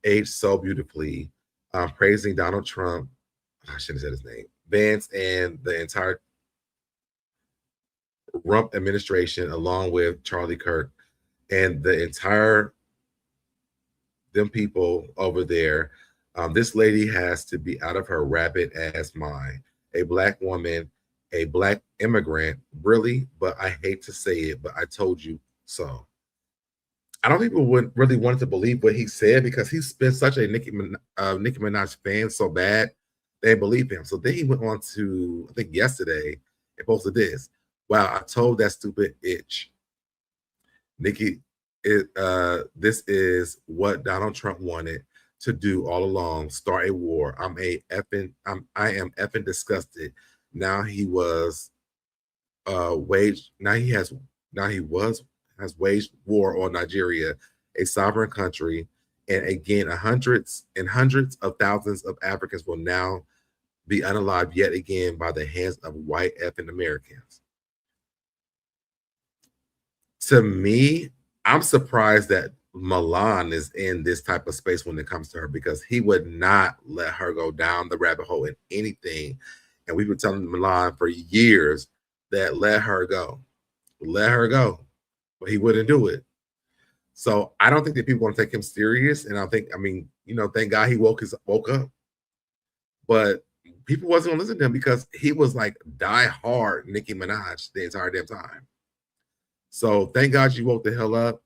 aged so beautifully. Praising Donald Trump. I shouldn't have said his name. Vance and the entire Rump administration, along with Charlie Kirk and the entire them people over there. This lady has to be out of her rabbit ass mind. A black woman, a black immigrant, really, but I hate to say it, but I told you so. I don't think people would really want to believe what he said because he's been such a Nicki Minaj fan so bad they believe him. So then he went on to, I think yesterday, and posted this. Wow, I told that stupid itch. Nicki, this is what Donald Trump wanted to do all along, start a war. I am effing disgusted. Now he was waged war on Nigeria, a sovereign country, and again, hundreds of thousands of Africans will now be unalived yet again by the hands of white effing Americans. To me, I'm surprised that Milan is in this type of space when it comes to her, because he would not let her go down the rabbit hole in anything. And we've been telling Milan for years that let her go. But he wouldn't do it. So I don't think that people want to take him serious. And thank God he woke up. But people wasn't going to listen to him because he was like die hard Nicki Minaj the entire damn time. So thank God you woke the hell up.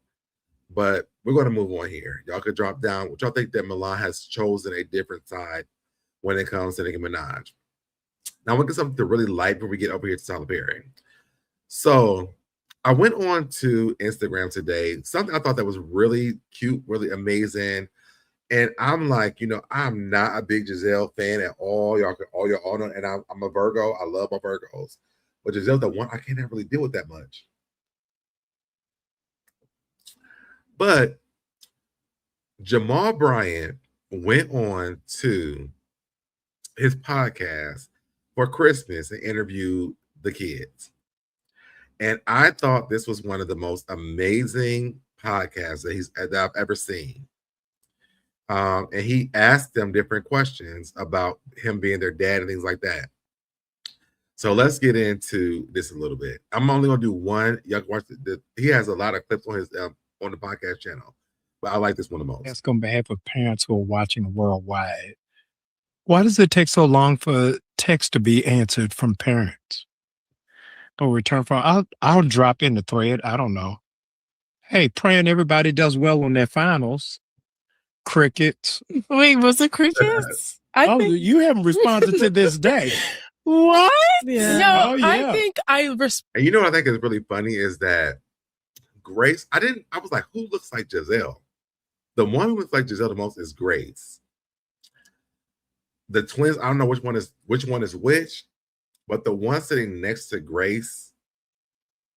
But we're going to move on here. Y'all could drop down. What y'all think that Milan has chosen a different side when it comes to Nicki Minaj? Now we'll get something to really light before we get over here to Tyler Perry. So I went on to Instagram today, something I thought that was really cute, really amazing. And I'm like, I'm not a big Giselle fan at all. Y'all all know, and I'm a Virgo. I love my Virgos. But Giselle's the one I can't really deal with that much. But Jamal Bryant went on to his podcast for Christmas and interviewed the kids. And I thought this was one of the most amazing podcasts that I've ever seen. And he asked them different questions about him being their dad and things like that. So let's get into this a little bit. I'm only gonna do one. Y'all can watch he has a lot of clips on his on the podcast channel, but I like this one the most. Ask on behalf of parents who are watching worldwide. Why does it take so long for text to be answered from parents? Or return from, I'll drop in the thread. I don't know. Hey, praying everybody does well on their finals. Crickets. Wait, was it crickets? You haven't responded to this day. What? Yeah. No, Oh, yeah. I think And you know what I think is really funny is that Grace, I was like, who looks like Giselle? The one who looks like Giselle the most is Grace. The twins, I don't know which one is which, but the one sitting next to Grace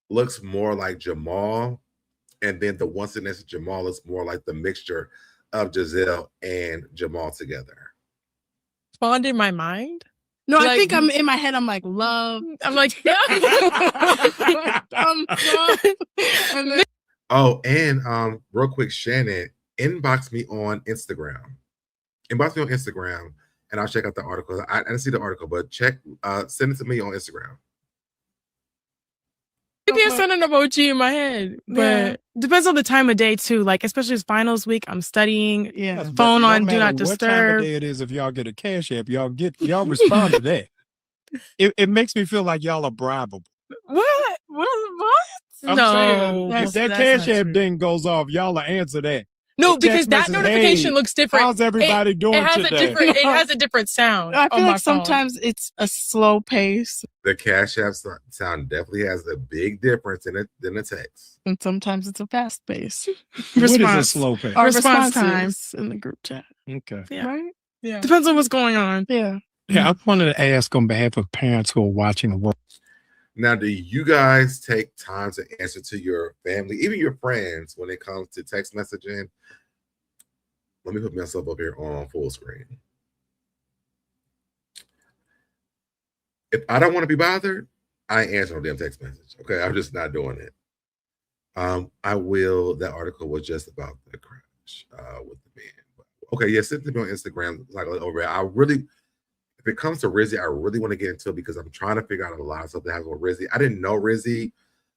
looks more like Jamal. And then the one sitting next to Jamal is more like the mixture of Giselle and Jamal together. Spawned in my mind. No, I think I'm in my head. I'm like, love. I'm like, yeah. Oh, and real quick, Shannon, inbox me on Instagram. And I'll check out the article. I didn't see the article, but send it to me on Instagram. Maybe I sent an emoji in my head, but depends on the time of day too. Like, especially it's finals week, I'm studying. Yeah, phone on do not disturb. What time of day it is, if y'all get a cash app, y'all respond to that. It makes me feel like y'all are bribable. What? I'm saying if that cash app thing goes off, y'all will answer that. No, because that notification looks different. How's everybody doing today? It has a different sound. I feel like sometimes it's a slow pace. The Cash App sound definitely has a big difference in it than the text. And sometimes it's a fast pace. What is a slow pace? Our response times in the group chat. Okay. Yeah. Right? Yeah. Depends on what's going on. Yeah. Yeah, I wanted to ask on behalf of parents who are watching the world. Now, do you guys take time to answer to your family, even your friends, when it comes to text messaging? Let me put myself up here on full screen. If I don't want to be bothered, I ain't answer no damn text message. Okay, I'm just not doing it. I will. That article was just about the crash with the man. Okay, yeah, send to me on Instagram. Like over. I really, if it comes to Rizzy, I really want to get into it because I'm trying to figure out a lot of stuff that has with Rizzy. I didn't know Rizzy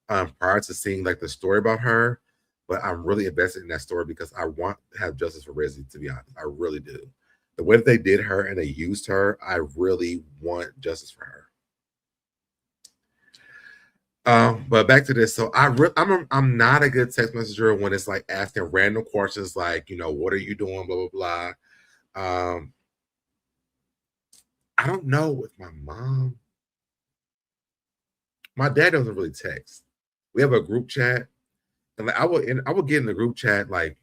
prior to seeing like the story about her, but I'm really invested in that story because I want to have justice for Rizzy. To be honest, I really do. The way that they did her and they used her, I really want justice for her. But back to this. So I'm not a good text messenger when it's like asking random questions like, you know, what are you doing, blah blah blah. I don't know with my mom. My dad doesn't really text. We have a group chat, and like I will get in the group chat like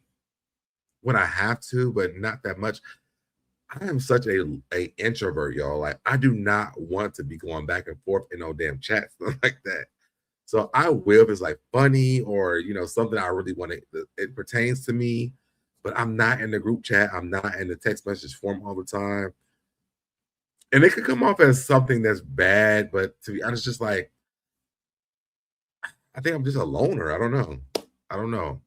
when I have to, but not that much. I am such a introvert, y'all. Like I do not want to be going back and forth in no damn chats like that. So I will if it's like funny or you know something I really want to. It pertains to me, but I'm not in the group chat. I'm not in the text message form all the time, and it could come off as something that's bad. But to be honest, just like I think I'm just a loner. I don't know.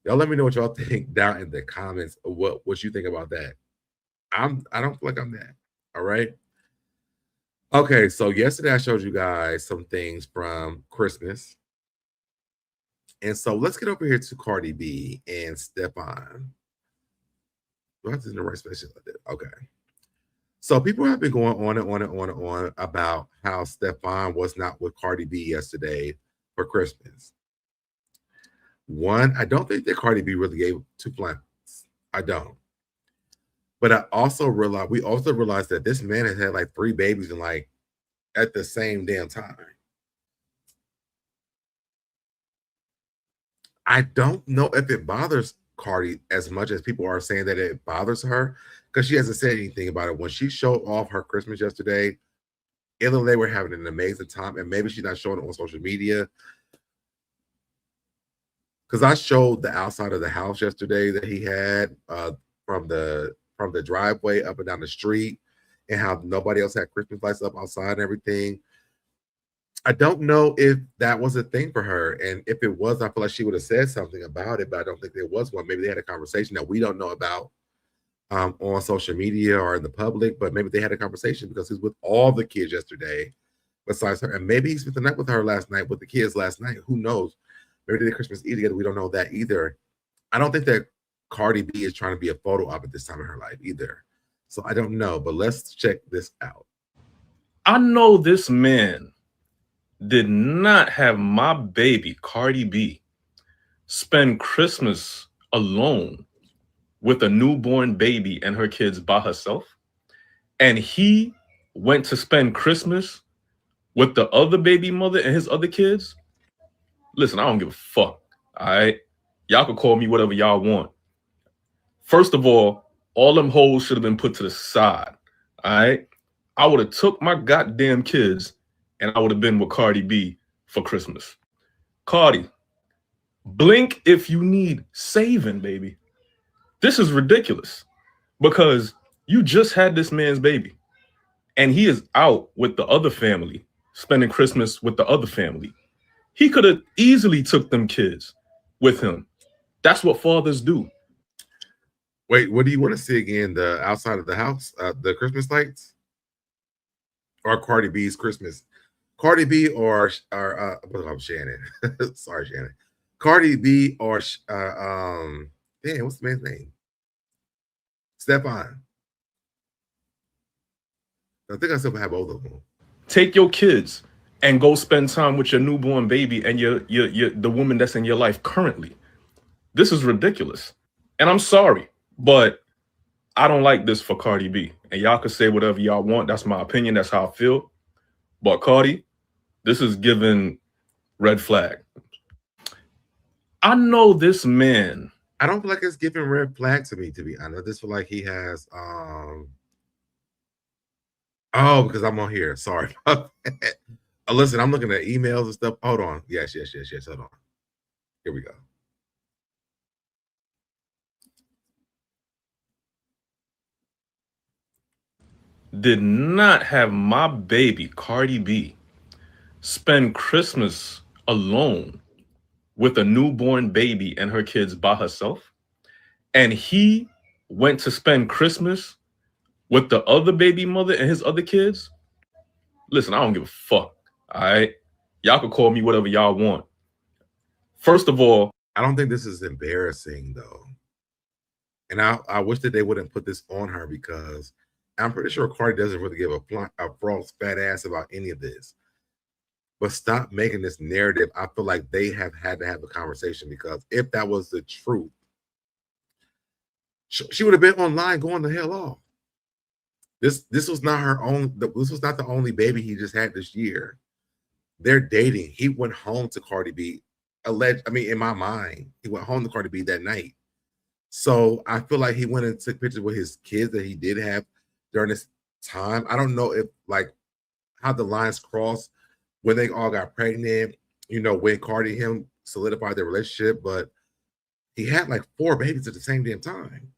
Y'all let me know what y'all think down in the comments. What you think about that? I don't feel like I'm that. All right. Okay, so yesterday I showed you guys some things from Christmas. And so let's get over here to Cardi B and Stephon. Do I have to do the right special? Okay. So people have been going on and on and on and on about how Stephon was not with Cardi B yesterday for Christmas. One, I don't think that Cardi B really gave 2 planets. I don't. But we also realized that this man has had like 3 babies and like at the same damn time. I don't know if it bothers Cardi as much as people are saying that it bothers her because she hasn't said anything about it. When she showed off her Christmas yesterday, either they were having an amazing time, and maybe she's not showing it on social media. Because I showed the outside of the house yesterday that he had from the driveway up and down the street, and how nobody else had Christmas lights up outside and everything. I don't know if that was a thing for her. And if it was, I feel like she would have said something about it, but I don't think there was one. Maybe they had a conversation that we don't know about on social media or in the public, but maybe they had a conversation because he was with all the kids yesterday besides her. And maybe he spent the night with her last night, with the kids last night. Who knows? Maybe they did Christmas Eve together. We don't know that either. I don't think that Cardi B is trying to be a photo op at this time in her life either. So I don't know, but let's check this out. I know this man did not have my baby, Cardi B, spend Christmas alone with a newborn baby and her kids by herself. And he went to spend Christmas with the other baby mother and his other kids. Listen, I don't give a fuck. All right. Y'all can call me whatever y'all want. First of all them hoes should have been put to the side. All right. I would have took my goddamn kids and I would have been with Cardi B for Christmas. Cardi, blink if you need saving, baby. This is ridiculous because you just had this man's baby and he is out with the other family, spending Christmas with the other family. He could have easily took them kids with him. That's what fathers do. Wait, what do you want to see again? The outside of the house, the Christmas lights, or Cardi B's Christmas? Cardi B or Shannon? Sorry, Shannon. Cardi B or damn, what's the man's name? Stephon. I think I still have both of them. Take your kids and go spend time with your newborn baby and the woman that's in your life currently. This is ridiculous. And I'm sorry, but I don't like this for Cardi B. And y'all can say whatever y'all want. That's my opinion. That's how I feel. But Cardi, this is giving red flag. I know this man. I don't feel like it's giving red flag to me, to be honest. I just feel like he has oh, because I'm on here. Sorry. Listen, I'm looking at emails and stuff. Hold on. Yes. Hold on. Here we go. did not have my baby, Cardi B, spend Christmas alone with a newborn baby and her kids by herself, and he went to spend Christmas with the other baby mother and his other kids, listen, I don't give a fuck. All right. Y'all can call me whatever y'all want. First of all, I don't think this is embarrassing though. And I wish that they wouldn't put this on her, because I'm pretty sure Cardi doesn't really give a frog's fat ass about any of this. But stop making this narrative. I feel like they have had to have a conversation, because if that was the truth, she would have been online going the hell off. This was not her own. This was not the only baby he just had this year. They're dating. He went home to Cardi B. In my mind, he went home to Cardi B that night. So I feel like he went and took pictures with his kids that he did have during this time. I don't know if like how the lines crossed when they all got pregnant, when Cardi and him solidified their relationship, but he had like 4 babies at the same damn time.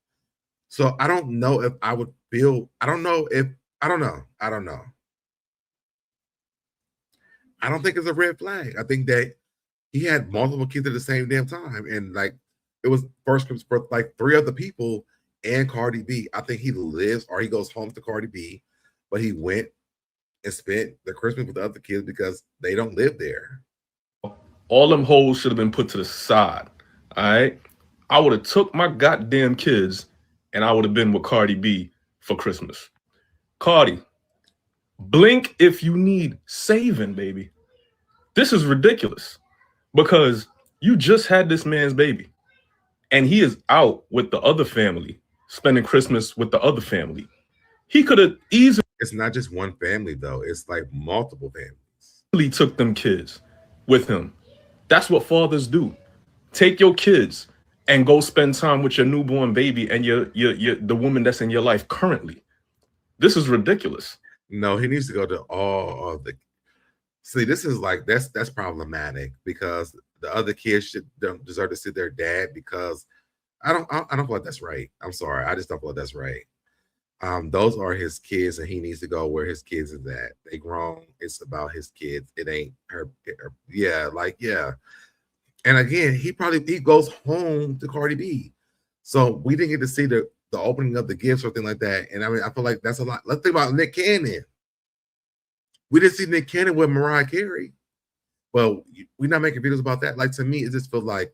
So I don't know if I would feel, I don't know. I don't think it's a red flag. I think that he had multiple kids at the same damn time. And like, it was first for like 3 other people and Cardi B. I think he lives or he goes home to Cardi B, but he went and spent the Christmas with the other kids because they don't live there. All them hoes should have been put to the side. All right. I would have took my goddamn kids and I would have been with Cardi B for Christmas. Cardi, blink if you need saving, baby. This is ridiculous because you just had this man's baby and he is out with the other family, spending Christmas with the other family. He could have easily. It's not just one family though. It's like multiple families. He took them kids with him. That's what fathers do. Take your kids and go spend time with your newborn baby and the woman that's in your life currently. This is ridiculous. No, he needs to go to all of the. See, this is like that's problematic because the other kids don't deserve to see their dad, because I don't feel like that's right. I'm sorry, I just don't feel like that's right. Those are his kids, and he needs to go where his kids is at. They grown. It's about his kids. It ain't her. Yeah. And again, he goes home to Cardi B, so we didn't get to see the opening of the gifts or anything like that. And I mean, I feel like that's a lot. Let's think about Nick Cannon. We didn't see Nick Cannon with Mariah Carey. Well, we're not making videos about that. Like, to me, it just feels like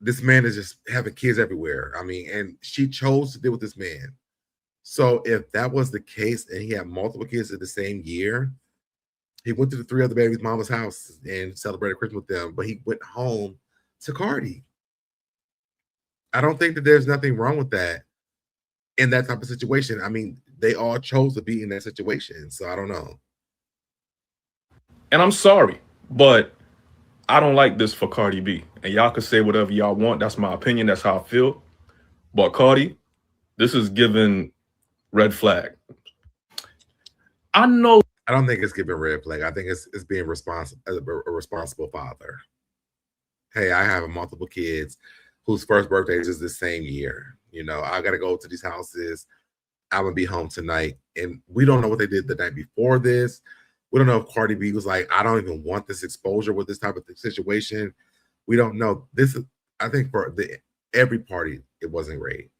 this man is just having kids everywhere. I mean, and she chose to deal with this man. So if that was the case and he had multiple kids in the same year, he went to the 3 other babies' mama's house and celebrated Christmas with them, but he went home to Cardi. I don't think that there's nothing wrong with that in that type of situation. I mean, they all chose to be in that situation. So I don't know. And I'm sorry, but I don't like this for Cardi B. And y'all can say whatever y'all want. That's my opinion. That's how I feel. But Cardi, this is giving red flag. I know. I don't think it's giving red flag. I think it's being responsible as a responsible father. Hey, I have multiple kids whose first birthdays is the same year. I got to go to these houses. I'm going to be home tonight. And we don't know what they did the night before this. We don't know if Cardi B was like, I don't even want this exposure with this type of situation. We don't know. This is, I think for every party, it wasn't great.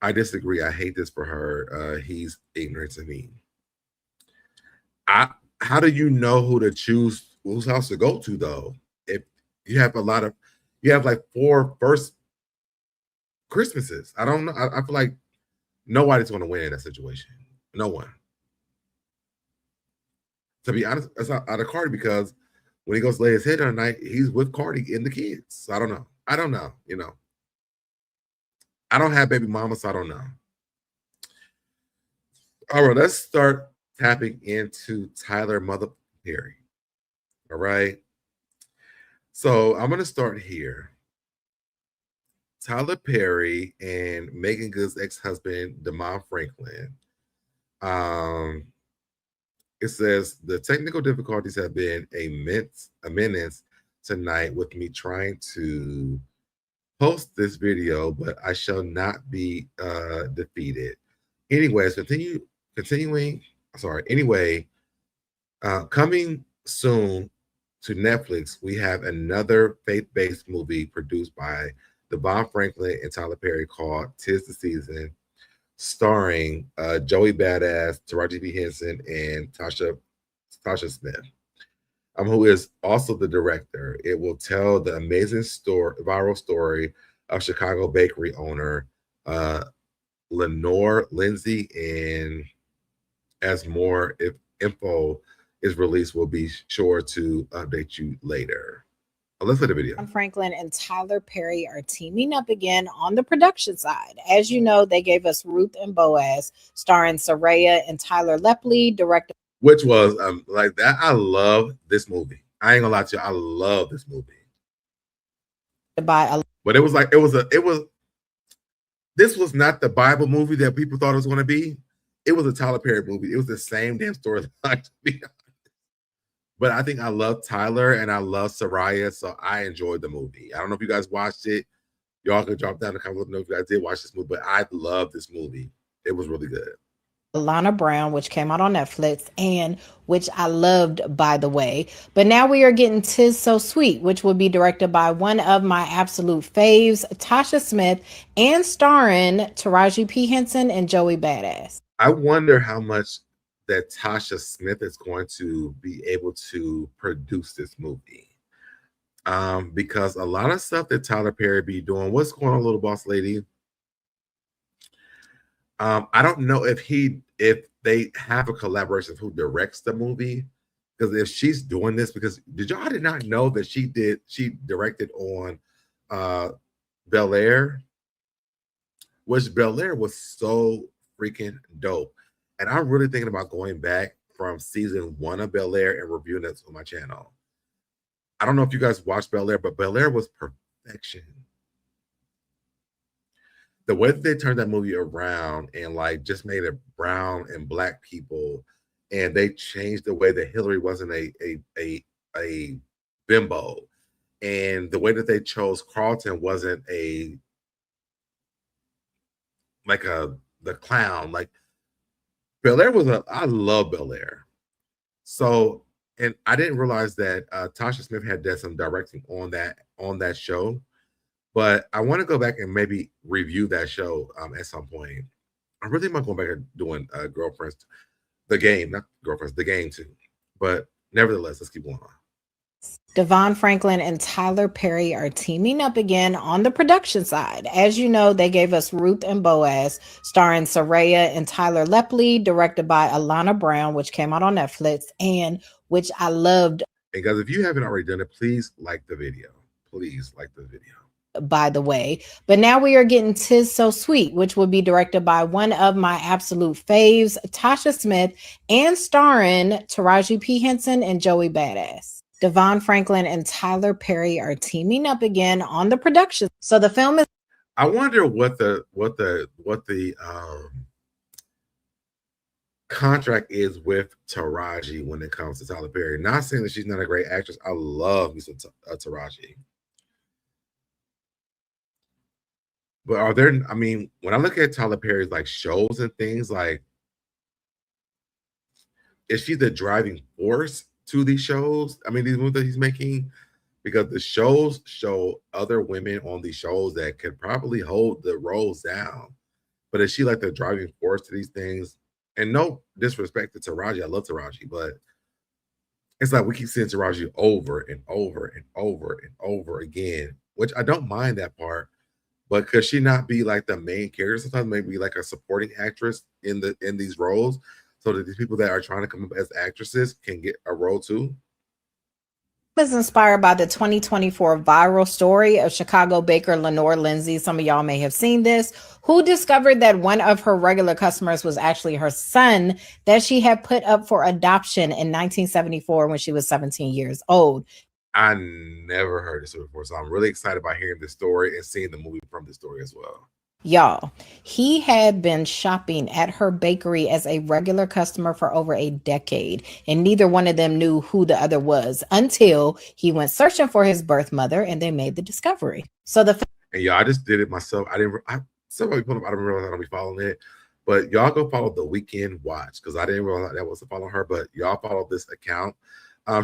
I disagree. I hate this for her. He's ignorant to me. How do you know who to choose, whose house to go to though? If you have like 4 first Christmases. I don't know. I feel like nobody's going to win in that situation. No one. To be honest, that's not out of Cardi, because when he goes lay his head on night, he's with Cardi and the kids. So I don't know. I don't know. I don't have baby mama, so I don't know. All right, let's start tapping into Tyler Mother Perry. All right. So I'm going to start here. Tyler Perry and Megan Good's ex-husband, Tamar Franklin. It says the technical difficulties have been a menace tonight with me trying to post this video, but I shall not be defeated. Anyways, continuing. Sorry. Anyway, coming soon to Netflix, we have another faith-based movie produced by Devon Franklin and Tyler Perry called "Tis the Season," starring Joey Badass, Taraji P. Henson, and Tasha Smith, who is also the director. It will tell the amazing viral story of Chicago bakery owner Lenore Lindsay, and as more info is released, we'll be sure to update you later. Let's play the video. Franklin and Tyler Perry are teaming up again on the production side. As you know, they gave us Ruth and Boaz, starring Soraya and Tyler Lepley, directed. Which was like that. I love this movie. I ain't gonna lie to you. I love this movie. But it was like this was not the Bible movie that people thought it was gonna be. It was a Tyler Perry movie. It was the same damn storyline, to be honest. But I think I love Tyler and I love Soraya, so I enjoyed the movie. I don't know if you guys watched it. Y'all can drop down in the comments. Let me know if you guys did watch this movie, but I love this movie. It was really good. Alana Brown, which came out on Netflix, and which I loved, by the way. But now we are getting "'Tis So Sweet," which will be directed by one of my absolute faves, Tasha Smith, and starring Taraji P. Henson and Joey Badass. I wonder how much that Tasha Smith is going to be able to produce this movie. Because a lot of stuff that Tyler Perry be doing, what's going on, little boss lady? I don't know if they have a collaboration of who directs the movie, because if she's doing this, because did not know that she directed on Bel Air, which Bel Air was so freaking dope. And I'm really thinking about going back from season 1 of Bel Air and reviewing this on my channel. I don't know if you guys watched Bel Air, but Bel Air was perfection. The way that they turned that movie around and like just made it brown and black people, and they changed the way that Hillary wasn't a bimbo, and the way that they chose Carlton wasn't the clown. Like Bel Air was I love Bel Air. So, and I didn't realize that Tasha Smith had done some directing on that show. But I want to go back and maybe review that show at some point. I really might go back and doing Girlfriends, the game, not Girlfriends, the game too. But nevertheless, let's keep going on. Devon Franklin and Tyler Perry are teaming up again on the production side. As you know, they gave us Ruth and Boaz, starring Soraya and Tyler Lepley, directed by Alana Brown, which came out on Netflix, and which I loved. And guys, if you haven't already done it, please like the video. Please like the video. By the way, but now we are getting "'Tis So Sweet," which will be directed by one of my absolute faves, Tasha Smith, and starring Taraji P. Henson and Joey Badass. Devon Franklin and Tyler Perry are teaming up again on the production. So the film is. I wonder what the contract is with Taraji when it comes to Tyler Perry. Not saying that she's not a great actress. I love me some Taraji. But are there, I mean, when I look at Tyler Perry's like shows and things, like, is she the driving force to these shows? I mean, these movies that he's making, because the shows show other women on these shows that could probably hold the roles down. But is she like the driving force to these things? And no disrespect to Taraji, I love Taraji, but it's like we keep seeing Taraji over and over and over and over again, which I don't mind that part. But could she not be like the main character? Sometimes maybe like a supporting actress in these roles, so that these people that are trying to come up as actresses can get a role too. Was inspired by the 2024 viral story of Chicago baker Lenore Lindsay. Some of y'all may have seen this, who discovered that one of her regular customers was actually her son that she had put up for adoption in 1974 when she was 17 years old. I never heard this before, so I'm really excited about hearing this story and seeing the movie from the story as well. Y'all, he had been shopping at her bakery as a regular customer for over a decade, and neither one of them knew who the other was until he went searching for his birth mother, and they made the discovery. So and yeah, I just did it myself. Somebody put up, I didn't realize I don't be following it, But y'all go follow The Weekend Watch because I didn't realize that was to follow her. But y'all follow this account.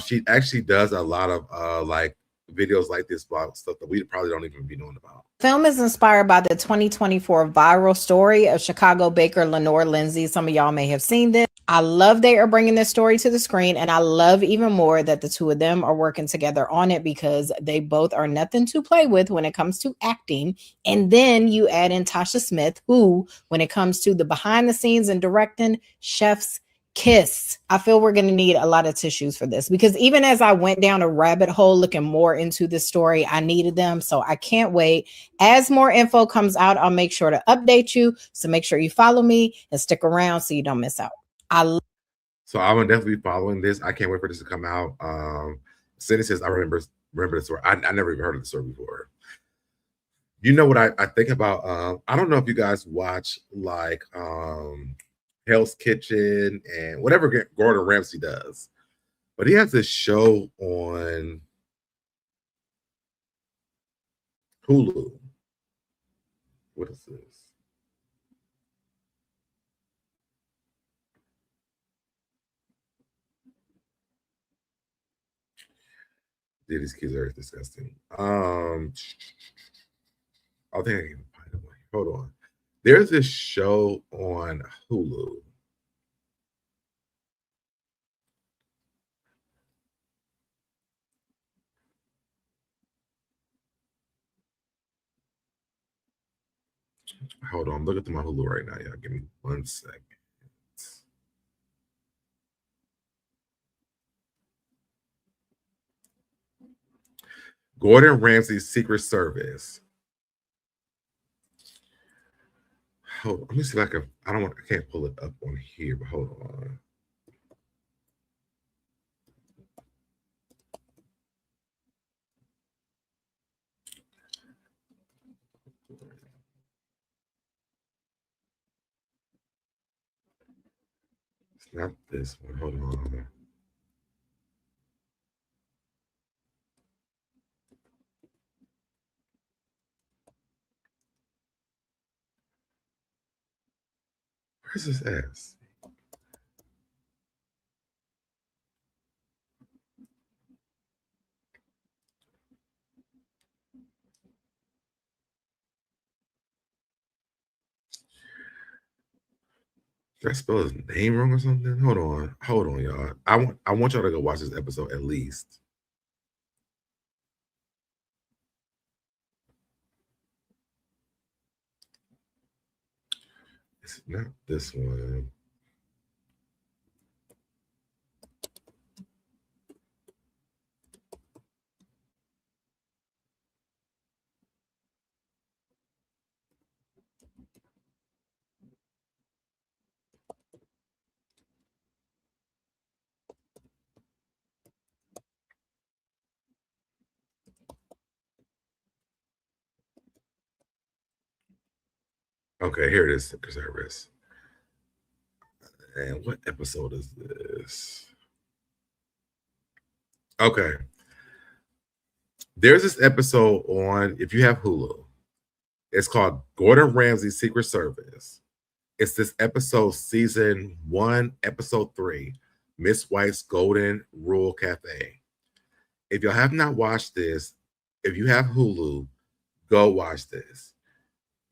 She actually does a lot of like videos like this about stuff that we probably don't even be knowing about. Film is inspired by the 2024 viral story of Chicago baker Lenore Lindsay. Some of y'all may have seen this. I love they are bringing this story to the screen, and I love even more that the two of them are working together on it because they both are nothing to play with when it comes to acting. And then you add in Tasha Smith, who, when it comes to the behind the scenes and directing, chef's kiss. I feel we're going to need a lot of tissues for this because even as I went down a rabbit hole looking more into this story, I needed them. So I can't wait. As more info comes out, I'll make sure to update you. So make sure you follow me and stick around so you don't miss out. So I'm gonna definitely be following this. I can't wait for this to come out. Cindy says I remember the story. I never even heard of the story before. You know what I think about? I don't know if you guys watch like Hell's Kitchen and whatever Gordon Ramsay does, but he has this show on Hulu. What is this? Dude, these kids are disgusting. I think I can find it. Hold on. There's this show on Hulu. Hold on, look at my Hulu right now, y'all. Give me 1 second. Gordon Ramsay's Secret Service. Hold on, let me see if I can. I can't pull it up on here, but hold on. It's not this one. Hold on. Where's this ass? Did I spell his name wrong or something? Hold on, y'all. I want y'all to go watch this episode at least. It's not this one. Okay, here it is, Secret Service. And what episode is this? Okay. There's this episode on, if you have Hulu, it's called Gordon Ramsay's Secret Service. It's this episode, season 1, episode 3, Miss White's Golden Rule Cafe. If y'all have not watched this, if you have Hulu, go watch this.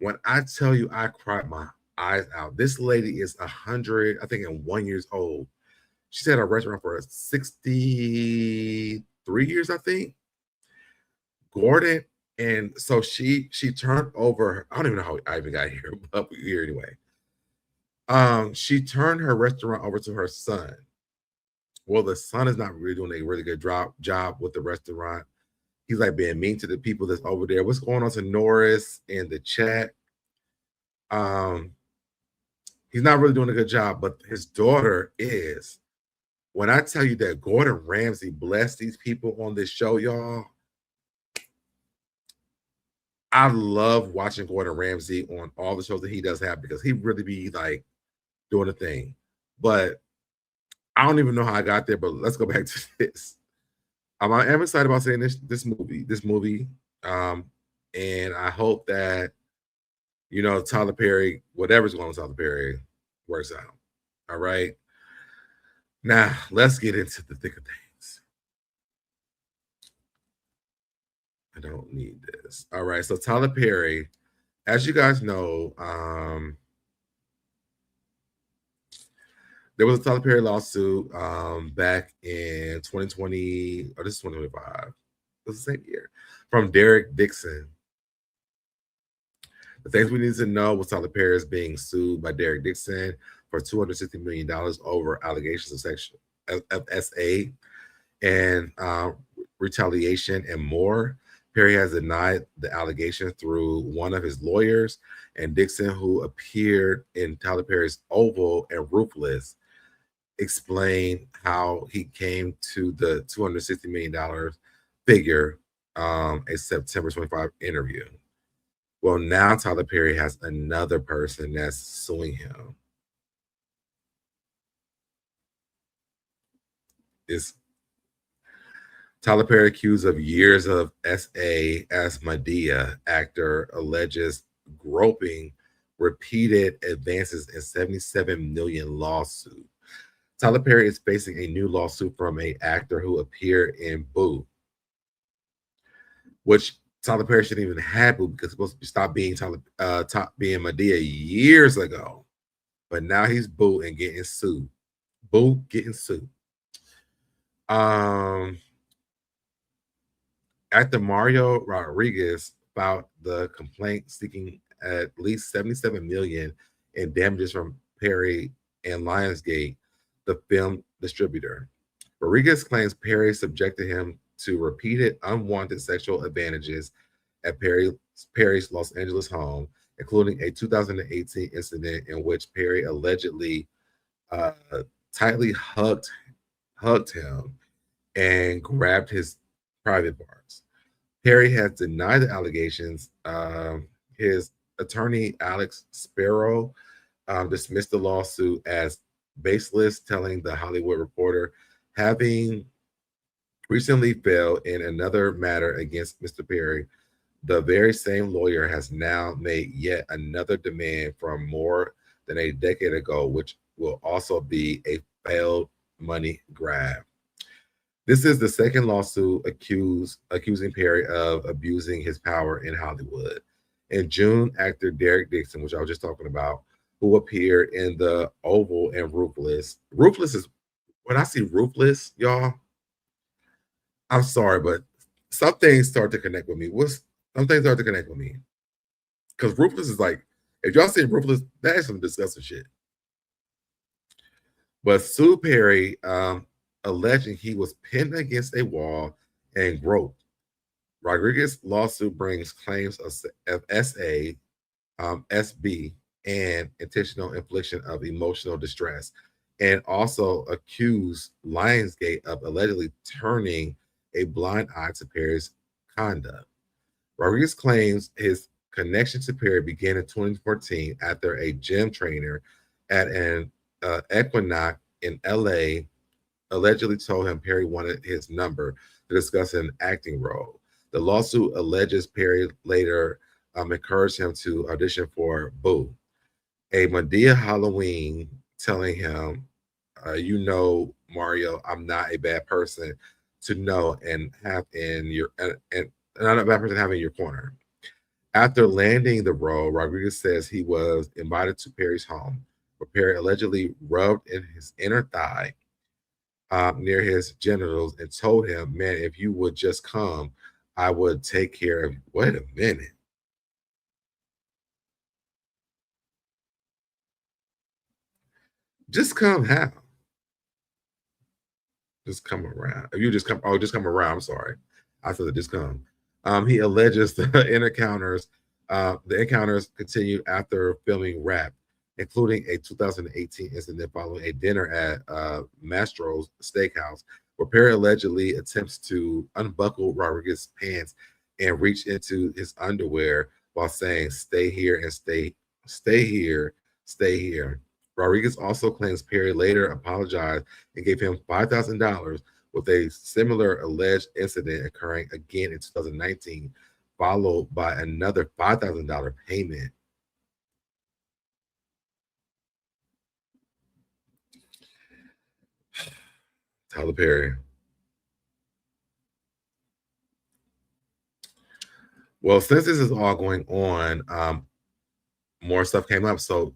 When I tell you I cried my eyes out, this lady is 100, I think, and 1 years old. She's had a restaurant for 63 years, I think. Gordon, and so she turned over, I don't even know how I even got here, but we're here anyway. She turned her restaurant over to her son. Well, the son is not really doing a really good job with the restaurant. He's like being mean to the people that's over there. What's going on to Norris in the chat? He's not really doing a good job, but his daughter is. When I tell you that Gordon Ramsay blessed these people on this show, y'all, I love watching Gordon Ramsay on all the shows that he does have because he really be like doing a thing. But I don't even know how I got there, but let's go back to this. I am excited about seeing this movie. And I hope that you know, Tyler Perry, whatever's going on with Tyler Perry works out. All right. Now let's get into the thick of things. I don't need this. All right. So Tyler Perry, as you guys know, there was a Tyler Perry lawsuit back in 2020, or this is 2025. It was the same year, from Derek Dixon. The things we need to know was Tyler Perry is being sued by Derek Dixon for $260 million over allegations of sexual SA and retaliation and more. Perry has denied the allegation through one of his lawyers, and Dixon, who appeared in Tyler Perry's Oval and Ruthless, explained how he came to the $260 million figure, a September 25 interview. Well, now Tyler Perry has another person that's suing him. Is Tyler Perry, accused of years of SA as Medea actor, alleges groping repeated advances in $77 million lawsuit. Tyler Perry is facing a new lawsuit from an actor who appeared in Boo, which Tyler Perry shouldn't even have Boo because it's supposed to stop being being Medea years ago. But now he's Boo and getting sued. Boo getting sued. Actor Mario Rodriguez filed the complaint seeking at least $77 million in damages from Perry and Lionsgate, the film distributor. Rodriguez claims Perry subjected him to repeated unwanted sexual advantages at Perry's Los Angeles home, including a 2018 incident in which Perry allegedly tightly hugged him and grabbed his private parts. Perry has denied the allegations. His attorney, Alex Sparrow, dismissed the lawsuit as baseless, telling the Hollywood Reporter, having recently failed in another matter against Mr. Perry, the very same lawyer has now made yet another demand from more than a decade ago, which will also be a failed money grab. This is the second lawsuit accusing Perry of abusing his power in Hollywood. In June, actor Derek Dixon, which I was just talking about, who appeared in the Oval and Ruthless. Ruthless is, when I see Ruthless, y'all, I'm sorry, but some things start to connect with me. Some things start to connect with me. Because Ruthless is like, if y'all see Ruthless, that is some disgusting shit. But Sue Perry, alleging he was pinned against a wall and groped. Rodriguez's lawsuit brings claims of SA, SB, and intentional infliction of emotional distress, and also accused Lionsgate of allegedly turning a blind eye to Perry's conduct. Rodriguez claims his connection to Perry began in 2014 after a gym trainer at an Equinox in LA allegedly told him Perry wanted his number to discuss an acting role. The lawsuit alleges Perry later encouraged him to audition for Boo, a Medea Halloween, telling him, you know, Mario, I'm not a bad person to know and have in your and not a bad person to have in your corner. After landing the role, Rodriguez says he was invited to Perry's home, where Perry allegedly rubbed in his inner thigh near his genitals and told him, man, if you would just come, I would take care of you. Wait a minute. Just come how? Just come around. If you just come, just come around. I'm sorry. I said just come. He alleges the encounters continued after filming Rap, including a 2018 incident following a dinner at Mastro's Steakhouse, where Perry allegedly attempts to unbuckle Rodriguez's pants and reach into his underwear while saying, stay here and stay here, stay here. Rodriguez also claims Perry later apologized and gave him $5,000, with a similar alleged incident occurring again in 2019, followed by another $5,000 payment Tyler Perry. Well, since this is all going on, more stuff came up. So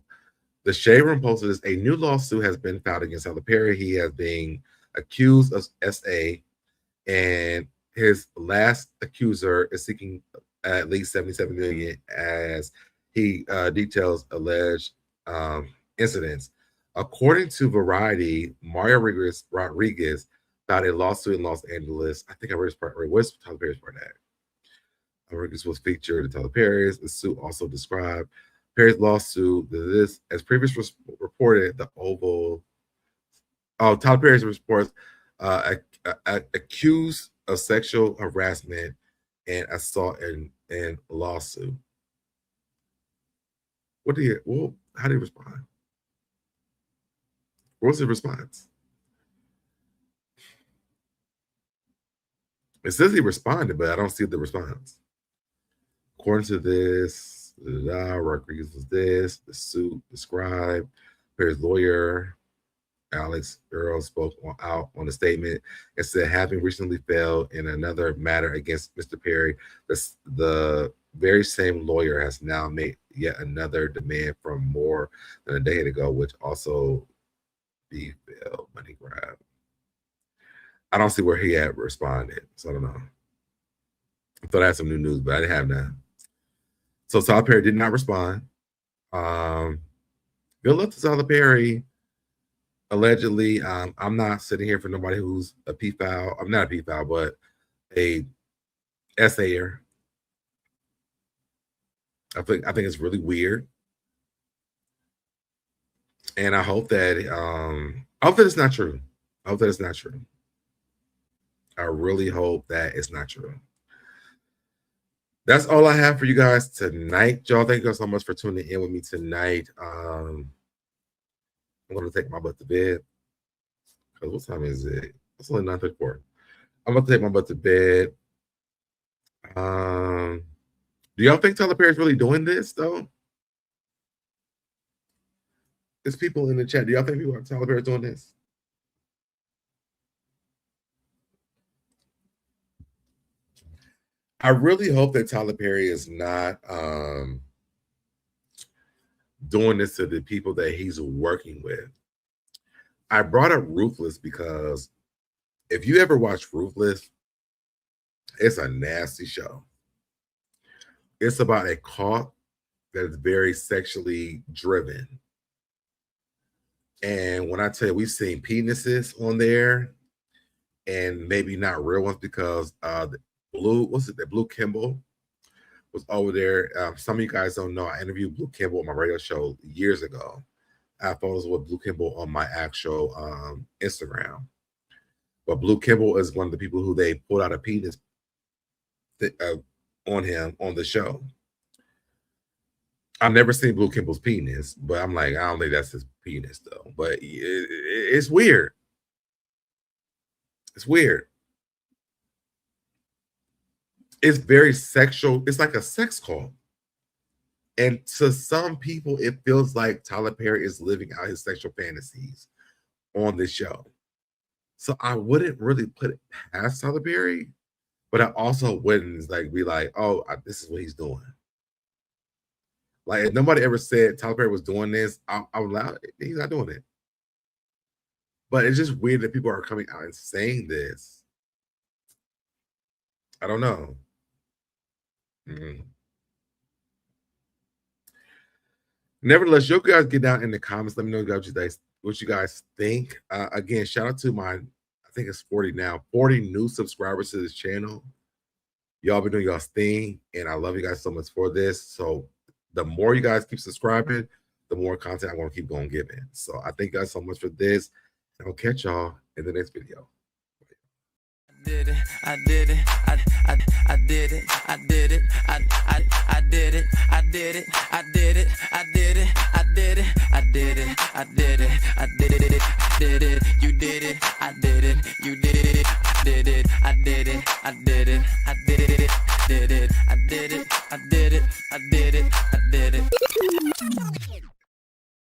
the Shade Room posted this. A new lawsuit has been filed against Tyler Perry. He has been accused of SA, and his last accuser is seeking at least $77 million as he details alleged incidents. According to Variety, Mario Rodriguez filed a lawsuit in Los Angeles. I think I read his part. What's Tyler Perry's part of that? Rodriguez was featured in Tyler Perry's. The suit also described Perry's lawsuit. This, as previously reported, the Oval. Oh, Tyler Perry's reports accused of sexual harassment and assault and lawsuit. What did he? Well, how did he respond? What was his response? It says he responded, but I don't see the response. According to this, Rodriguez was this. The suit described. Perry's lawyer, Alex Earl, spoke out on the statement and said, having recently failed in another matter against Mr. Perry, the very same lawyer has now made yet another demand from more than a decade ago, which also be failed money grab. I don't see where he had responded, so I don't know. I thought I had some new news, but I didn't have that. So Tyler Perry did not respond. Good luck to Tyler Perry. Allegedly, I'm not sitting here for nobody who's a pedophile. I'm not a pedophile, but a essayer. I think it's really weird, and I hope that it's not true. I hope that it's not true. I really hope that it's not true. That's all I have for you guys tonight, y'all. Thank you guys so much for tuning in with me tonight. I'm going to take my butt to bed. Because what time is it? It's only 9:34. I'm going to take my butt to bed. Do y'all think Tyler Perry's really doing this, though? There's people in the chat. Do y'all think people are Tyler Perry's doing this? I really hope that Tyler Perry is not doing this to the people that he's working with. I brought up Ruthless because if you ever watch Ruthless, it's a nasty show. It's about a cult that is very sexually driven. And when I tell you, we've seen penises on there and maybe not real ones because Blue Kimball was over there. Some of you guys don't know, I interviewed Blue Kimball on my radio show years ago. I have photos with Blue Kimball on my actual Instagram. But Blue Kimball is one of the people who they pulled out a penis on him on the show. I've never seen Blue Kimball's penis, but I'm like, I don't think that's his penis though. But it's weird. It's weird. It's very sexual. It's like a sex cult. And to some people, it feels like Tyler Perry is living out his sexual fantasies on this show. So I wouldn't really put it past Tyler Perry, but I also wouldn't be like, oh, this is what he's doing. Like, if nobody ever said Tyler Perry was doing this, I would allow it. He's not doing it. But it's just weird that people are coming out and saying this. I don't know. Nevertheless, you guys get down in the comments. Let me know what you guys think. Again, shout out to my, I think it's 40 now, 40 new subscribers to this channel. Y'all been doing y'all's thing, and I love you guys so much for this. So the more you guys keep subscribing, the more content I'm going to keep going giving. So I thank you guys so much for this, and I'll catch y'all in the next video. I did it, I did it, I did it, I did it, I did it, I did it, I did it, I did it, I did it, I did it, I did it, I did it, did it, you did it, I did it, you did it, did it, I did it, I did it, I did it, did it, I did it, I did it, I did it.